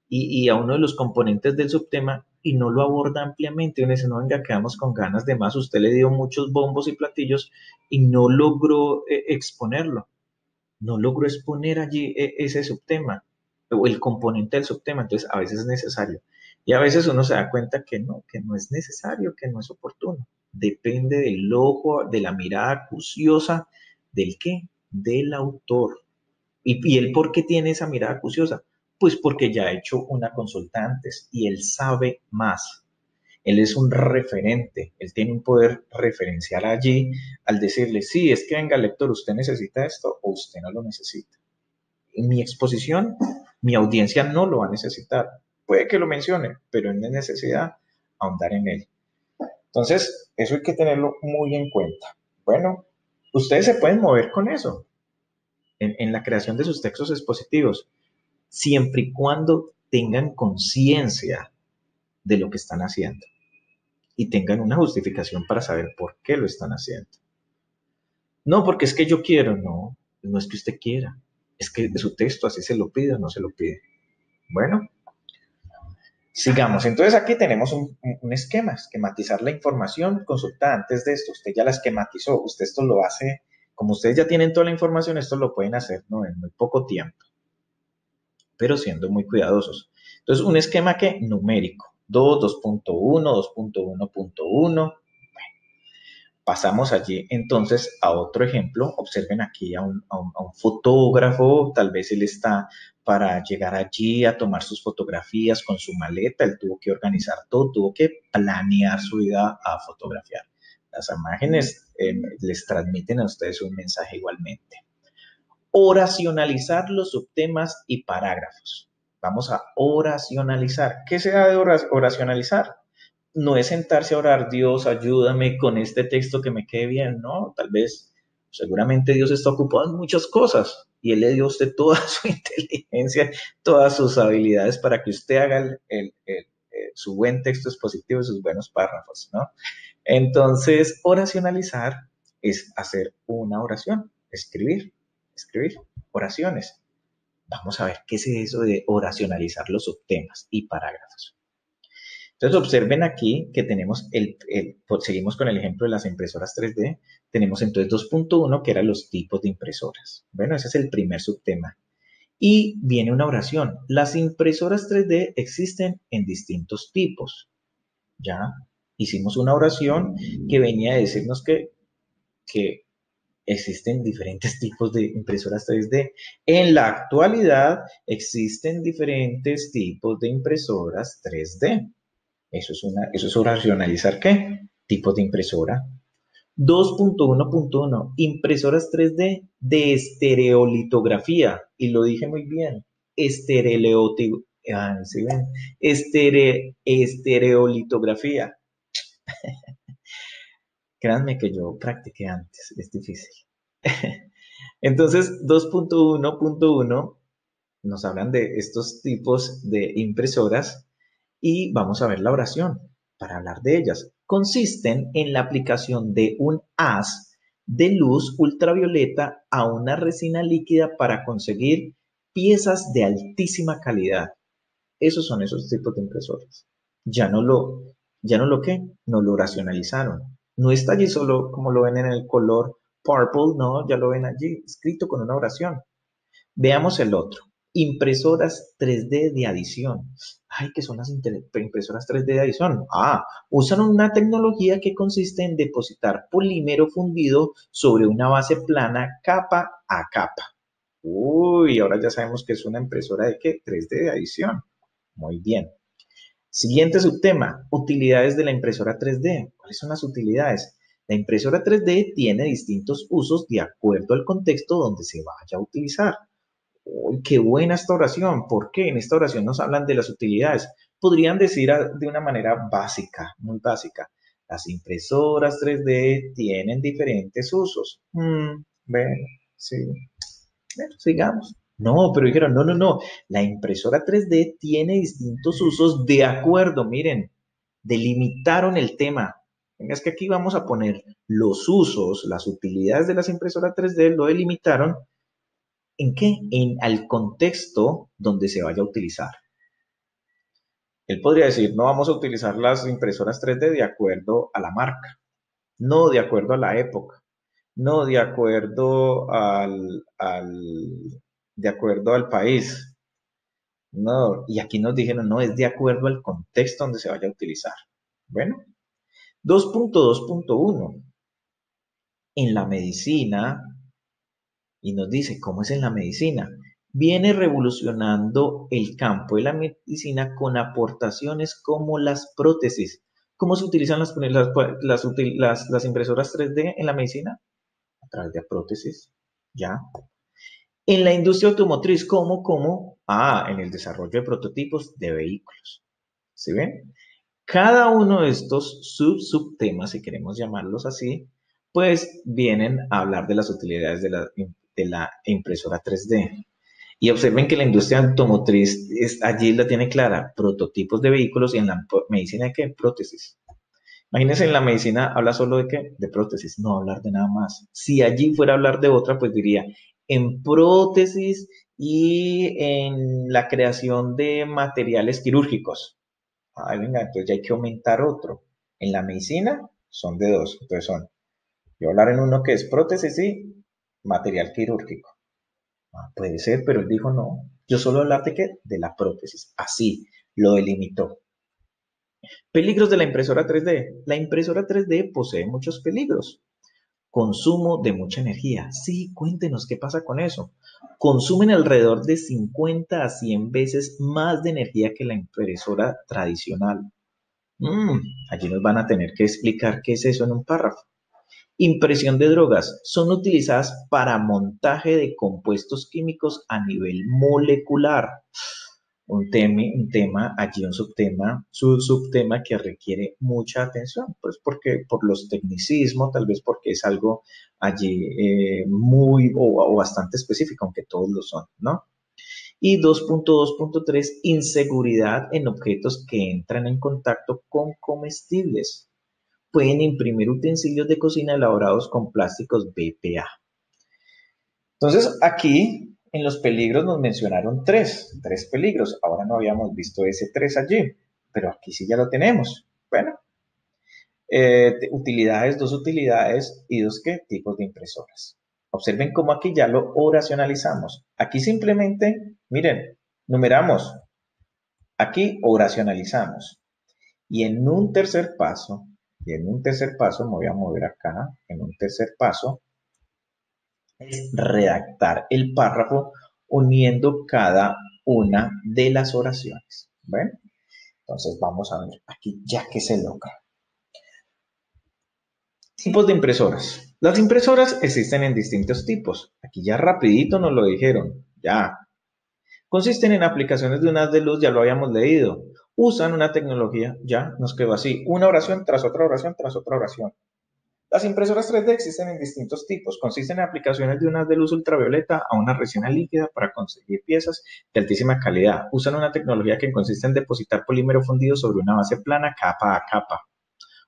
y a uno de los componentes del subtema y no lo aborda ampliamente. Uno dice, no, venga, quedamos con ganas de más. Usted le dio muchos bombos y platillos y no logró exponerlo. No logró exponer allí ese subtema o el componente del subtema. Entonces, a veces es necesario. Y a veces uno se da cuenta que no es necesario, que no es oportuno. Depende del ojo, de la mirada acuciosa, ¿del qué? Del autor. Y él por qué tiene esa mirada acuciosa? Pues porque ya ha hecho una consulta antes y él sabe más. Él es un referente, él tiene un poder referencial allí al decirle, sí, es que venga, lector, usted necesita esto o usted no lo necesita. En mi exposición, mi audiencia no lo va a necesitar. Puede que lo mencione, pero no es necesidad ahondar en él. Entonces, eso hay que tenerlo muy en cuenta. Bueno, ustedes se pueden mover con eso en la creación de sus textos expositivos, siempre y cuando tengan conciencia de lo que están haciendo y tengan una justificación para saber por qué lo están haciendo. No, porque es que yo quiero, no, no es que usted quiera, es que de su texto así se lo pide o no se lo pide. Bueno, sigamos. Entonces aquí tenemos un esquema, esquematizar la información consultada antes de esto. Usted ya la esquematizó, usted esto lo hace, como ustedes ya tienen toda la información, esto lo pueden hacer, ¿no? En muy poco tiempo, pero siendo muy cuidadosos. Entonces, un esquema que numérico, 2, 2.1, 2.1.1. Pasamos allí entonces a otro ejemplo. Observen aquí a un fotógrafo, tal vez él está para llegar allí a tomar sus fotografías con su maleta, él tuvo que organizar todo, tuvo que planear su ida a fotografiar. Las imágenes les transmiten a ustedes un mensaje igualmente. Oracionalizar los subtemas y parágrafos. Vamos a oracionalizar. ¿Qué se da de oracionalizar? No es sentarse a orar, Dios, ayúdame con este texto que me quede bien, ¿no? Tal vez, seguramente Dios está ocupado en muchas cosas y Él le dio a usted toda su inteligencia, todas sus habilidades para que usted haga su buen texto expositivo y sus buenos párrafos, ¿no? Entonces, oracionalizar es hacer una oración, escribir oraciones. Vamos a ver qué es eso de oracionalizar los subtemas y parágrafos. Entonces observen aquí que tenemos, seguimos con el ejemplo de las impresoras 3D, tenemos entonces 2.1 que eran los tipos de impresoras. Bueno, ese es el primer subtema. Y viene una oración. Las impresoras 3D existen en distintos tipos. Ya hicimos una oración que venía a decirnos que existen diferentes tipos de impresoras 3D. En la actualidad existen diferentes tipos de impresoras 3D. Eso es racionalizar qué? Tipos de impresora. 2.1.1, impresoras 3D de estereolitografía. Y lo dije muy bien. ¿Sí ven? Estereolitografía. Créanme que yo practiqué antes, es difícil. Entonces, 2.1.1 nos hablan de estos tipos de impresoras y vamos a ver la oración para hablar de ellas. Consisten en la aplicación de un haz de luz ultravioleta a una resina líquida para conseguir piezas de altísima calidad. Esos son esos tipos de impresoras. Ya no lo, ya no lo qué, no lo racionalizaron. No está allí solo como lo ven en el color purple, no, ya lo ven allí escrito con una oración. Veamos el otro. Impresoras 3D de adición. Ay, ¿qué son las impresoras 3D de adición? Ah, usan una tecnología que consiste en depositar polímero fundido sobre una base plana capa a capa. Uy, ahora ya sabemos que es una impresora de qué? 3D de adición. Muy bien. Siguiente subtema, utilidades de la impresora 3D. ¿Cuáles son las utilidades? La impresora 3D tiene distintos usos de acuerdo al contexto donde se vaya a utilizar. ¡Uy, qué buena esta oración! ¿Por qué en esta oración nos hablan de las utilidades? Podrían decir de una manera básica, muy básica. Las impresoras 3D tienen diferentes usos. Bueno, sí. Bueno, sigamos. No, pero dijeron, no, no, no. La impresora 3D tiene distintos usos de acuerdo, miren, delimitaron el tema. Venga, es que aquí vamos a poner los usos, las utilidades de las impresoras 3D, lo delimitaron. ¿En qué? En al contexto donde se vaya a utilizar. Él podría decir, no vamos a utilizar las impresoras 3D de acuerdo a la marca, no de acuerdo a la época, no de acuerdo de acuerdo al país. No, y aquí nos dijeron, no, es de acuerdo al contexto donde se vaya a utilizar. Bueno, 2.2.1. En la medicina, y nos dice, ¿cómo es en la medicina? Viene revolucionando el campo de la medicina con aportaciones como las prótesis. ¿Cómo se utilizan las impresoras 3D en la medicina? A través de prótesis, ¿ya? En la industria automotriz, ¿cómo? ¿Cómo? Ah, en el desarrollo de prototipos de vehículos. ¿Sí ven? Cada uno de estos subtemas, si queremos llamarlos así, pues vienen a hablar de las utilidades de la impresora 3D. Y observen que la industria automotriz allí la tiene clara, prototipos de vehículos y en la medicina de qué? Prótesis. Imagínense, en la medicina habla solo de qué? De prótesis, no hablar de nada más. Si allí fuera a hablar de otra, pues diría en prótesis y en la creación de materiales quirúrgicos. Ay, venga, entonces ya hay que aumentar otro. En la medicina son de dos. Entonces son, yo voy a hablar en uno que es prótesis y material quirúrgico. Ah, puede ser, pero él dijo no. Yo solo hablar de qué? De la prótesis. Así lo delimitó. Peligros de la impresora 3D. La impresora 3D posee muchos peligros. Consumo de mucha energía. Sí, cuéntenos qué pasa con eso. Consumen alrededor de 50 a 100 veces más de energía que la impresora tradicional. Mm, Allí nos van a tener que explicar qué es eso en un párrafo. Impresión de drogas. Son utilizadas para montaje de compuestos químicos a nivel molecular. Un tema, allí un subtema que requiere mucha atención, pues porque por los tecnicismos, tal vez porque es algo allí muy o bastante específico, aunque todos lo son, ¿no? Y 2.2.3, inseguridad en objetos que entran en contacto con comestibles. Pueden imprimir utensilios de cocina elaborados con plásticos BPA. Entonces, aquí en los peligros nos mencionaron tres peligros. Ahora no habíamos visto ese tres allí, pero aquí sí ya lo tenemos. Bueno, utilidades, dos utilidades y dos ¿qué? Tipos de impresoras. Observen cómo aquí ya lo oracionalizamos. Aquí simplemente, miren, numeramos. Aquí oracionalizamos. Y en un tercer paso, me voy a mover acá, en un tercer paso, es redactar el párrafo uniendo cada una de las oraciones. ¿Ven? Entonces vamos a ver aquí ya que se logra. Tipos de impresoras. Las impresoras existen en distintos tipos. Aquí ya rapidito nos lo dijeron. Ya. Consisten en aplicaciones de un haz de luz, ya lo habíamos leído. Usan una tecnología, ya nos quedó así, una oración tras otra oración tras otra oración. Las impresoras 3D existen en distintos tipos. Consisten en aplicaciones de un haz de luz ultravioleta a una resina líquida para conseguir piezas de altísima calidad. Usan una tecnología que consiste en depositar polímero fundido sobre una base plana capa a capa.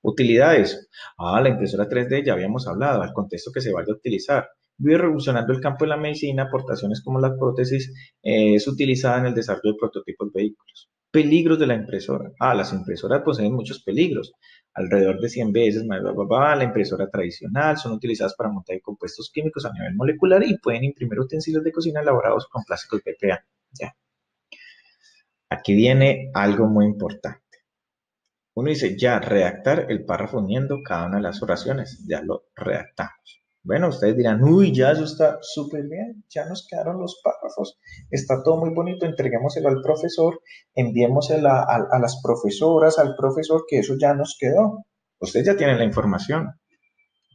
Utilidades. La impresora 3D ya habíamos hablado, al contexto que se vaya a utilizar. Vive revolucionando el campo de la medicina, aportaciones como las prótesis, es utilizada en el desarrollo de prototipos de vehículos. Peligros de la impresora. Las impresoras poseen muchos peligros, alrededor de 100 veces más la impresora tradicional, son utilizadas para montar compuestos químicos a nivel molecular y pueden imprimir utensilios de cocina elaborados con plásticos BPA. Ya. Aquí viene algo muy importante. Uno dice, ya, redactar el párrafo uniendo cada una de las oraciones. Ya lo redactamos. Bueno, ustedes dirán, uy, ya eso está súper bien, ya nos quedaron los párrafos, está todo muy bonito, entreguémoselo al profesor, enviémoselo a las profesoras, al profesor, que eso ya nos quedó. Ustedes ya tienen la información.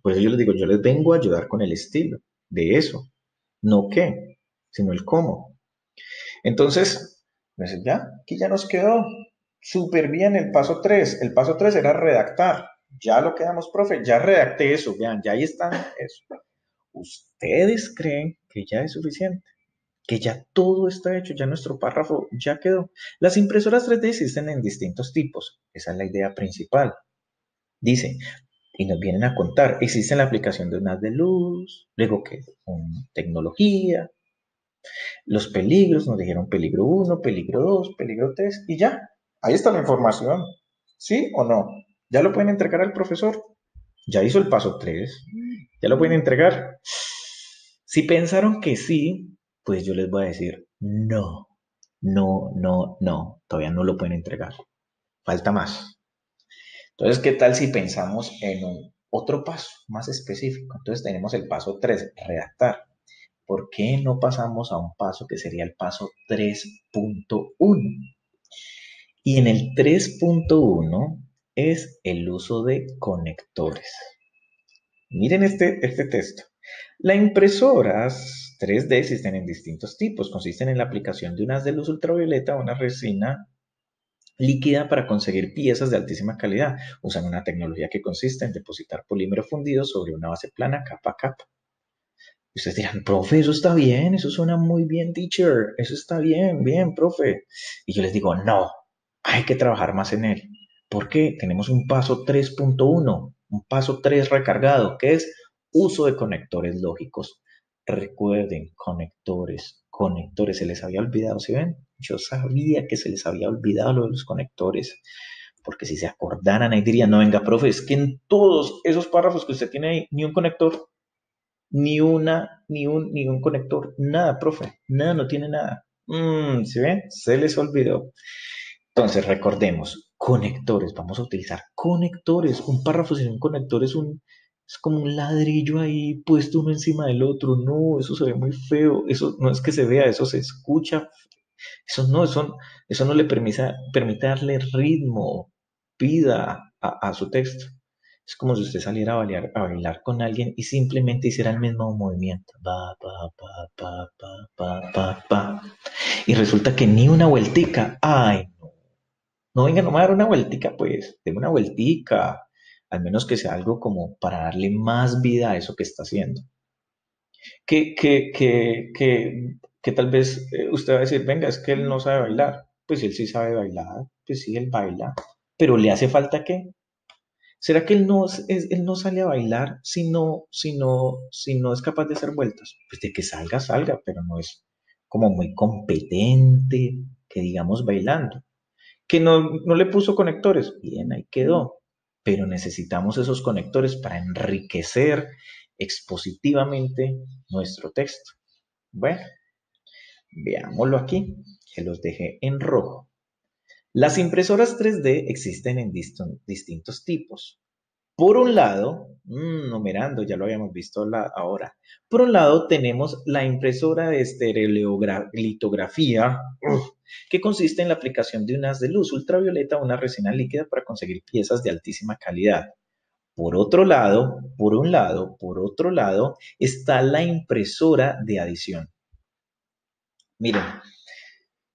Por eso yo les digo, yo les vengo a ayudar con el estilo de eso. No qué, sino el cómo. Entonces, pues ya, aquí ya nos quedó súper bien el paso 3. El paso 3 era redactar. Ya lo quedamos, profe, ya redacté eso, vean, ya ahí está eso. ¿Ustedes creen que ya es suficiente? Que ya todo está hecho, ya nuestro párrafo ya quedó. Las impresoras 3D existen en distintos tipos. Esa es la idea principal. Dice, y nos vienen a contar, existe la aplicación de un haz de luz, luego que tecnología, los peligros, nos dijeron peligro 1, peligro 2, peligro 3 y ya. Ahí está la información. ¿Sí o no? ¿Ya lo pueden entregar al profesor? ¿Ya hizo el paso 3? ¿Ya lo pueden entregar? Si pensaron que sí, pues yo les voy a decir no. No, no, no, todavía no lo pueden entregar. Falta más. Entonces, ¿qué tal si pensamos en un otro paso más específico? Entonces tenemos el paso 3, redactar. ¿Por qué no pasamos a un paso que sería el paso 3.1? Y en el 3.1 es el uso de conectores. Miren este texto. Las impresoras 3D existen en distintos tipos. Consisten en la aplicación de un haz de luz ultravioleta a una resina líquida para conseguir piezas de altísima calidad. Usan una tecnología que consiste en depositar polímero fundido sobre una base plana capa a capa. Y ustedes dirán, profe, eso está bien, eso suena muy bien, teacher, eso está bien, bien, profe. Y yo les digo, no, hay que trabajar más en él. ¿Por qué? Tenemos un paso 3.1, un paso 3 recargado, que es uso de conectores lógicos. Recuerden, conectores, conectores, se les había olvidado, ¿sí ven? Yo sabía que se les había olvidado lo de los conectores, porque si se acordaran ahí dirían, no, venga, profe, es que en todos esos párrafos que usted tiene ahí, ni un conector, ni un conector, nada, profe, nada, no tiene nada. ¿Sí ven? Se les olvidó. Entonces, recordemos, conectores, vamos a utilizar conectores. Un párrafo sin un conector es como un ladrillo ahí puesto uno encima del otro. No, eso se ve muy feo. Eso no es que se vea, eso se escucha. Eso no le permite darle ritmo, vida a su texto. Es como si usted saliera a bailar con alguien y simplemente hiciera el mismo movimiento. Pa, pa, pa, pa, pa, pa, pa, pa. Y resulta que ni una vueltica. Ay, no. No, venga, no me va a dar una vueltica, pues. Deme una vueltica. Al menos que sea algo como para darle más vida a eso que está haciendo. Que tal vez usted va a decir, venga, es que él no sabe bailar. Pues él sí sabe bailar, pues sí, él baila. Pero ¿le hace falta qué? ¿Será que él no sale a bailar si no es capaz de hacer vueltas? Pues de que salga, salga, pero no es como muy competente, que digamos, bailando. Que no le puso conectores. Bien, ahí quedó. Pero necesitamos esos conectores para enriquecer expositivamente nuestro texto. Bueno, veámoslo aquí, que los dejé en rojo. Las impresoras 3D existen en distintos tipos. Por un lado, numerando, ya lo habíamos visto ahora. Por un lado, tenemos la impresora de estereolitografía, que consiste en la aplicación de un haz de luz ultravioleta a una resina líquida para conseguir piezas de altísima calidad. Por otro lado, está la impresora de adición. Miren,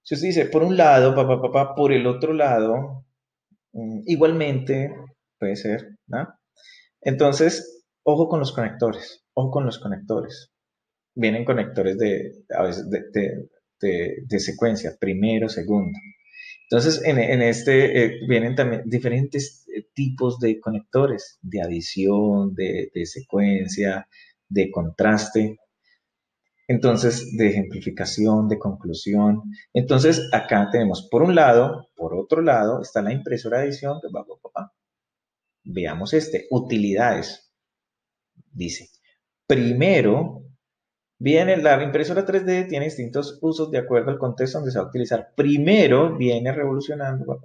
si usted dice por un lado, por el otro lado, igualmente puede ser, ¿no? Entonces, ojo con los conectores, ojo con los conectores. Vienen conectores a veces de secuencia, primero, segundo. Entonces, en este vienen también diferentes tipos de conectores, de adición, de secuencia, de contraste. Entonces, de ejemplificación, de conclusión. Entonces, acá tenemos por un lado, por otro lado, está la impresora de edición. Veamos utilidades. Dice, primero, viene la impresora 3D, tiene distintos usos de acuerdo al contexto donde se va a utilizar. Primero, viene revolucionando.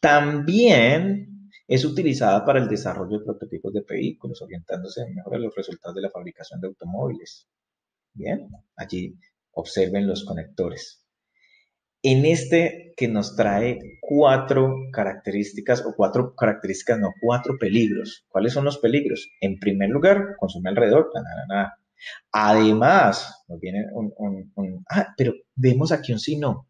También es utilizada para el desarrollo de prototipos de vehículos, orientándose en mejorar los resultados de la fabricación de automóviles. Bien, allí observen los conectores. En que nos trae cuatro peligros. ¿Cuáles son los peligros? En primer lugar, consume alrededor. Además, nos viene pero vemos aquí un signo.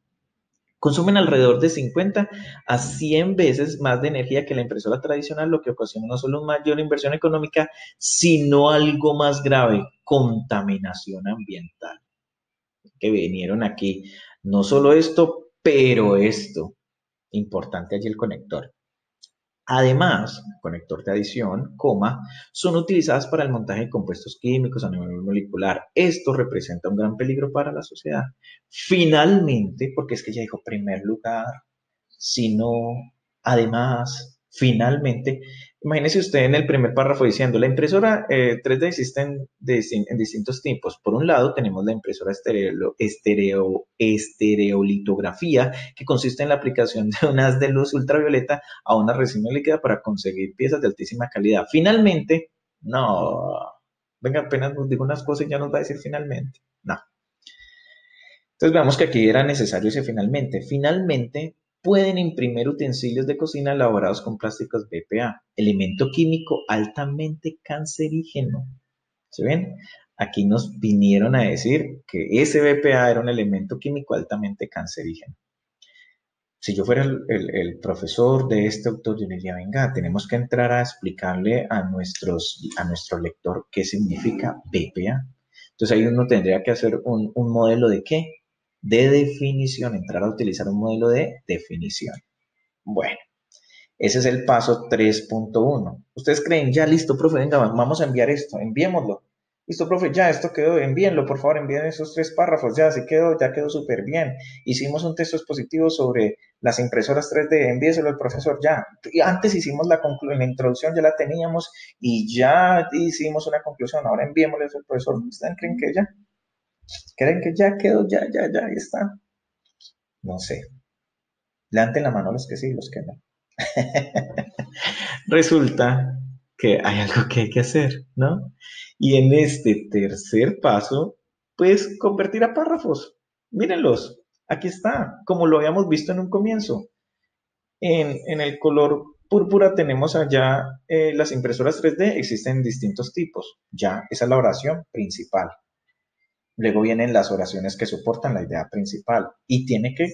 Consumen alrededor de 50 a 100 veces más de energía que la impresora tradicional, lo que ocasiona no solo una mayor inversión económica, sino algo más grave, contaminación ambiental. Que vinieron aquí, no solo esto, pero esto. Importante allí el conector. Además, conector de adición, son utilizadas para el montaje de compuestos químicos a nivel molecular. Esto representa un gran peligro para la sociedad. Finalmente, porque es que ya dijo primer lugar, sino además, finalmente, Imagínese usted en el primer párrafo diciendo, la impresora 3D existe en distintos tipos. Por un lado, tenemos la impresora estereolitografía, que consiste en la aplicación de un haz de luz ultravioleta a una resina líquida para conseguir piezas de altísima calidad. Finalmente, no, venga, apenas nos digo unas cosas y ya nos va a decir finalmente. No. Entonces veamos que aquí era necesario ese finalmente. Finalmente, pueden imprimir utensilios de cocina elaborados con plásticos BPA, elemento químico altamente cancerígeno. ¿Se ven? Aquí nos vinieron a decir que ese BPA era un elemento químico altamente cancerígeno. Si yo fuera el profesor de este autor, yo diría, venga, tenemos que entrar a explicarle a nuestro lector qué significa BPA. Entonces ahí uno tendría que hacer un modelo de qué? De definición, entrar a utilizar un modelo de definición. Bueno, ese es el paso 3.1. ¿Ustedes creen? Ya listo, profe, venga, vamos a enviar esto, enviémoslo. Listo, profe, ya esto quedó, envíenlo, por favor, envíen esos 3 párrafos, ya se quedó, ya quedó súper bien. Hicimos un texto expositivo sobre las impresoras 3D, envíeselo al profesor, ya. Y antes hicimos la introducción, ya la teníamos y ya hicimos una conclusión, ahora enviémosle eso al profesor. ¿Ustedes creen que ya? ¿Creen que ya quedó? Ya, ahí está. No sé. Levanten la mano los que sí, los que no. Resulta que hay algo que hay que hacer, ¿no? Y en este tercer paso, pues convertir a párrafos. Mírenlos, aquí está, como lo habíamos visto en un comienzo. En el color púrpura tenemos allá las impresoras 3D, existen distintos tipos. Ya, esa es la oración principal. Luego vienen las oraciones que soportan la idea principal y tiene que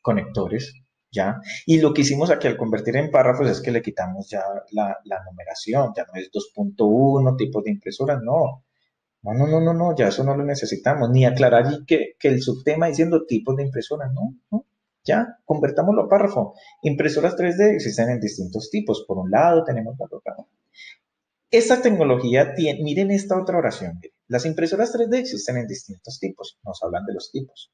conectores, ¿ya? Y lo que hicimos aquí al convertir en párrafos es que le quitamos ya la numeración, ya no es 2.1 tipos de impresoras, no. No, ya eso no lo necesitamos, ni aclarar que el subtema diciendo tipos de impresoras, no. Ya, convertámoslo a párrafo. Impresoras 3D existen en distintos tipos. Por un lado tenemos la otra. Esta tecnología tiene, miren esta otra oración, miren. Las impresoras 3D existen en distintos tipos, nos hablan de los tipos.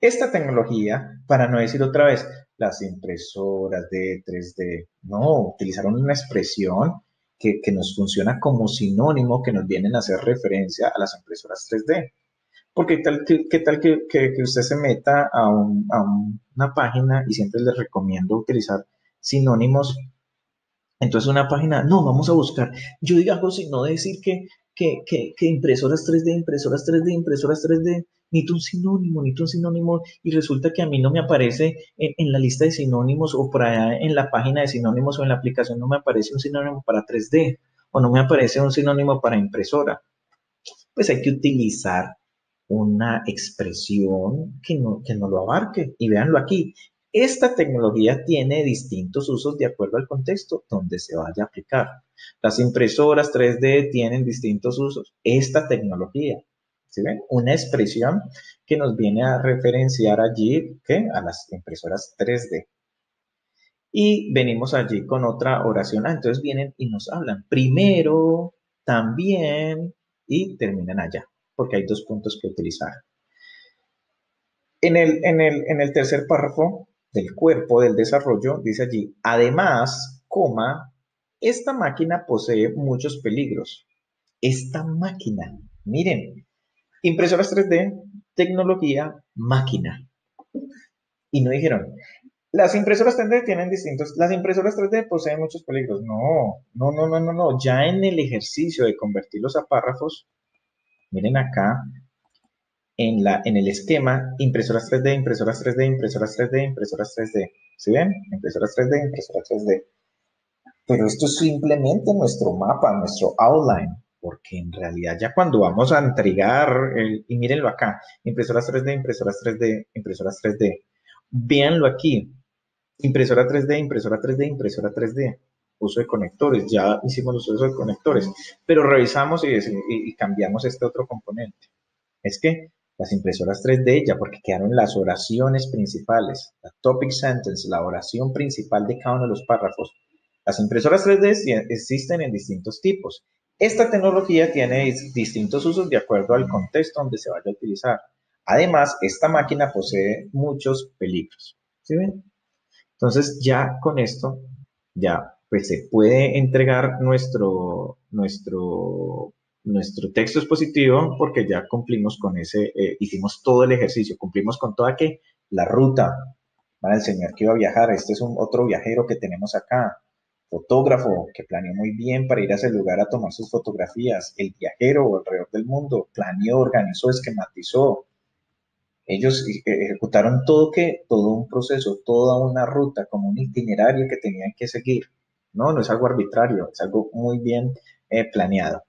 Esta tecnología, para no decir otra vez, las impresoras de 3D, no, utilizaron una expresión que nos funciona como sinónimo, que nos vienen a hacer referencia a las impresoras 3D. Porque qué tal que usted se meta una página y siempre les recomiendo utilizar sinónimos. Entonces una página, no, vamos a buscar. Yo digo algo sin no decir que impresoras 3D, impresoras 3D, impresoras 3D, necesito un sinónimo, y resulta que a mí no me aparece en la lista de sinónimos o por allá en la página de sinónimos o en la aplicación no me aparece un sinónimo para 3D o no me aparece un sinónimo para impresora. Pues hay que utilizar una expresión que no lo abarque. Y véanlo aquí. Esta tecnología tiene distintos usos de acuerdo al contexto donde se vaya a aplicar. Las impresoras 3D tienen distintos usos. Esta tecnología, ¿sí ven? Una expresión que nos viene a referenciar allí, ¿qué? A las impresoras 3D. Y venimos allí con otra oración. Entonces vienen y nos hablan. Primero, también, y terminan allá, porque hay 2 puntos que utilizar. En el tercer párrafo del cuerpo del desarrollo dice allí, además, coma, esta máquina posee muchos peligros. Esta máquina, miren, impresoras 3D, tecnología, máquina. Y no dijeron, las impresoras 3D tienen distintos, las impresoras 3D poseen muchos peligros. No. Ya en el ejercicio de convertirlos a párrafos, miren acá, en el esquema, impresoras 3D, impresoras 3D, impresoras 3D, impresoras 3D. ¿Sí ven? Impresoras 3D, impresoras 3D. Pero esto es simplemente nuestro mapa, nuestro outline, porque en realidad ya cuando vamos a entregar, y mírenlo acá, impresoras 3D, impresoras 3D, impresoras 3D. Véanlo aquí, impresora 3D, impresora 3D, impresora 3D. Uso de conectores, ya hicimos los usos de conectores, pero revisamos y cambiamos este otro componente. Es que las impresoras 3D, ya porque quedaron las oraciones principales, la topic sentence, la oración principal de cada uno de los párrafos. Las impresoras 3D existen en distintos tipos. Esta tecnología tiene distintos usos de acuerdo al contexto donde se vaya a utilizar. Además, esta máquina posee muchos peligros. ¿Sí ven? Entonces, ya con esto, ya pues se puede entregar nuestro texto expositivo porque ya cumplimos con ese, hicimos todo el ejercicio, cumplimos con toda que la ruta para el señor que iba a viajar. Este es un otro viajero que tenemos acá, fotógrafo que planeó muy bien para ir a ese lugar a tomar sus fotografías. El viajero alrededor del mundo planeó, organizó, esquematizó. Ellos ejecutaron todo un proceso, toda una ruta, como un itinerario que tenían que seguir. No es algo arbitrario, es algo muy bien planeado.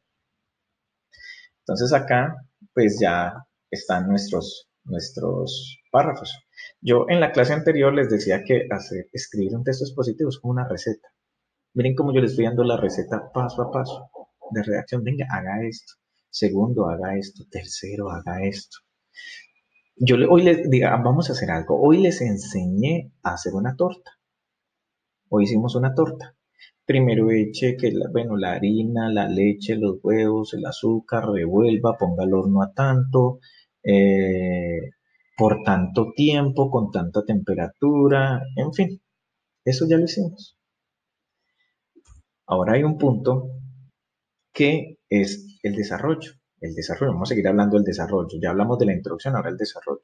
Entonces acá, pues ya están nuestros párrafos. Yo en la clase anterior les decía que escribir un texto expositivo es como una receta. Miren cómo yo les estoy dando la receta paso a paso de redacción. Venga, haga esto. Segundo, haga esto. Tercero, haga esto. Hoy les diga, vamos a hacer algo. Hoy les enseñé a hacer una torta. Hoy hicimos una torta. Primero eche la harina, la leche, los huevos, el azúcar, revuelva, ponga al horno a tanto, eh, por tanto tiempo, con tanta temperatura, en fin, eso ya lo hicimos. Ahora hay un punto que es el desarrollo. El desarrollo, vamos a seguir hablando del desarrollo. Ya hablamos de la introducción, ahora el desarrollo.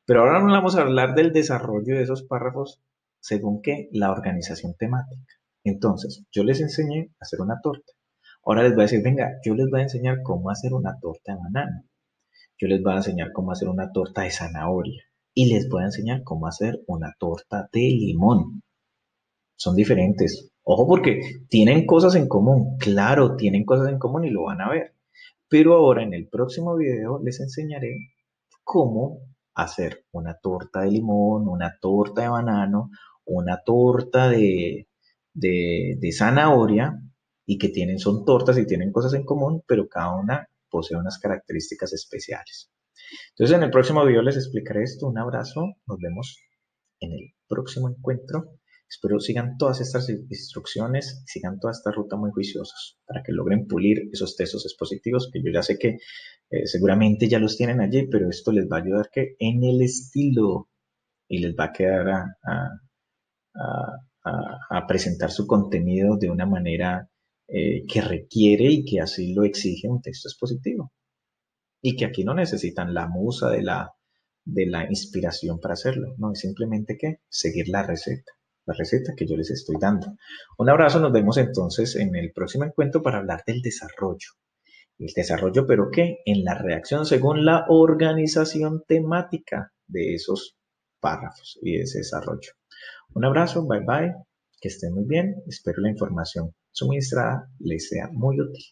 Pero ahora no vamos a hablar del desarrollo de esos párrafos según qué, la organización temática. Entonces, yo les enseñé a hacer una torta. Ahora les voy a decir, venga, yo les voy a enseñar cómo hacer una torta de banano. Yo les voy a enseñar cómo hacer una torta de zanahoria. Y les voy a enseñar cómo hacer una torta de limón. Son diferentes. Ojo porque tienen cosas en común. Claro, tienen cosas en común y lo van a ver. Pero ahora en el próximo video les enseñaré cómo hacer una torta de limón, una torta de banano, una torta de zanahoria y que son tortas y tienen cosas en común, pero cada una posee unas características especiales. Entonces en el próximo video les explicaré esto. Un abrazo, nos vemos en el próximo encuentro. Espero sigan todas estas instrucciones, sigan toda esta ruta muy juiciosos para que logren pulir esos textos expositivos que yo ya sé que seguramente ya los tienen allí, pero esto les va a ayudar que en el estilo y les va a quedar a presentar su contenido de una manera que requiere y que así lo exige un texto expositivo. Y que aquí no necesitan la musa de la inspiración para hacerlo, no, es simplemente que seguir la receta que yo les estoy dando. Un abrazo, nos vemos entonces en el próximo encuentro para hablar del desarrollo. El desarrollo, pero ¿qué? En la redacción según la organización temática de esos párrafos y de ese desarrollo. Un abrazo, bye bye, que estén muy bien, espero la información suministrada les sea muy útil.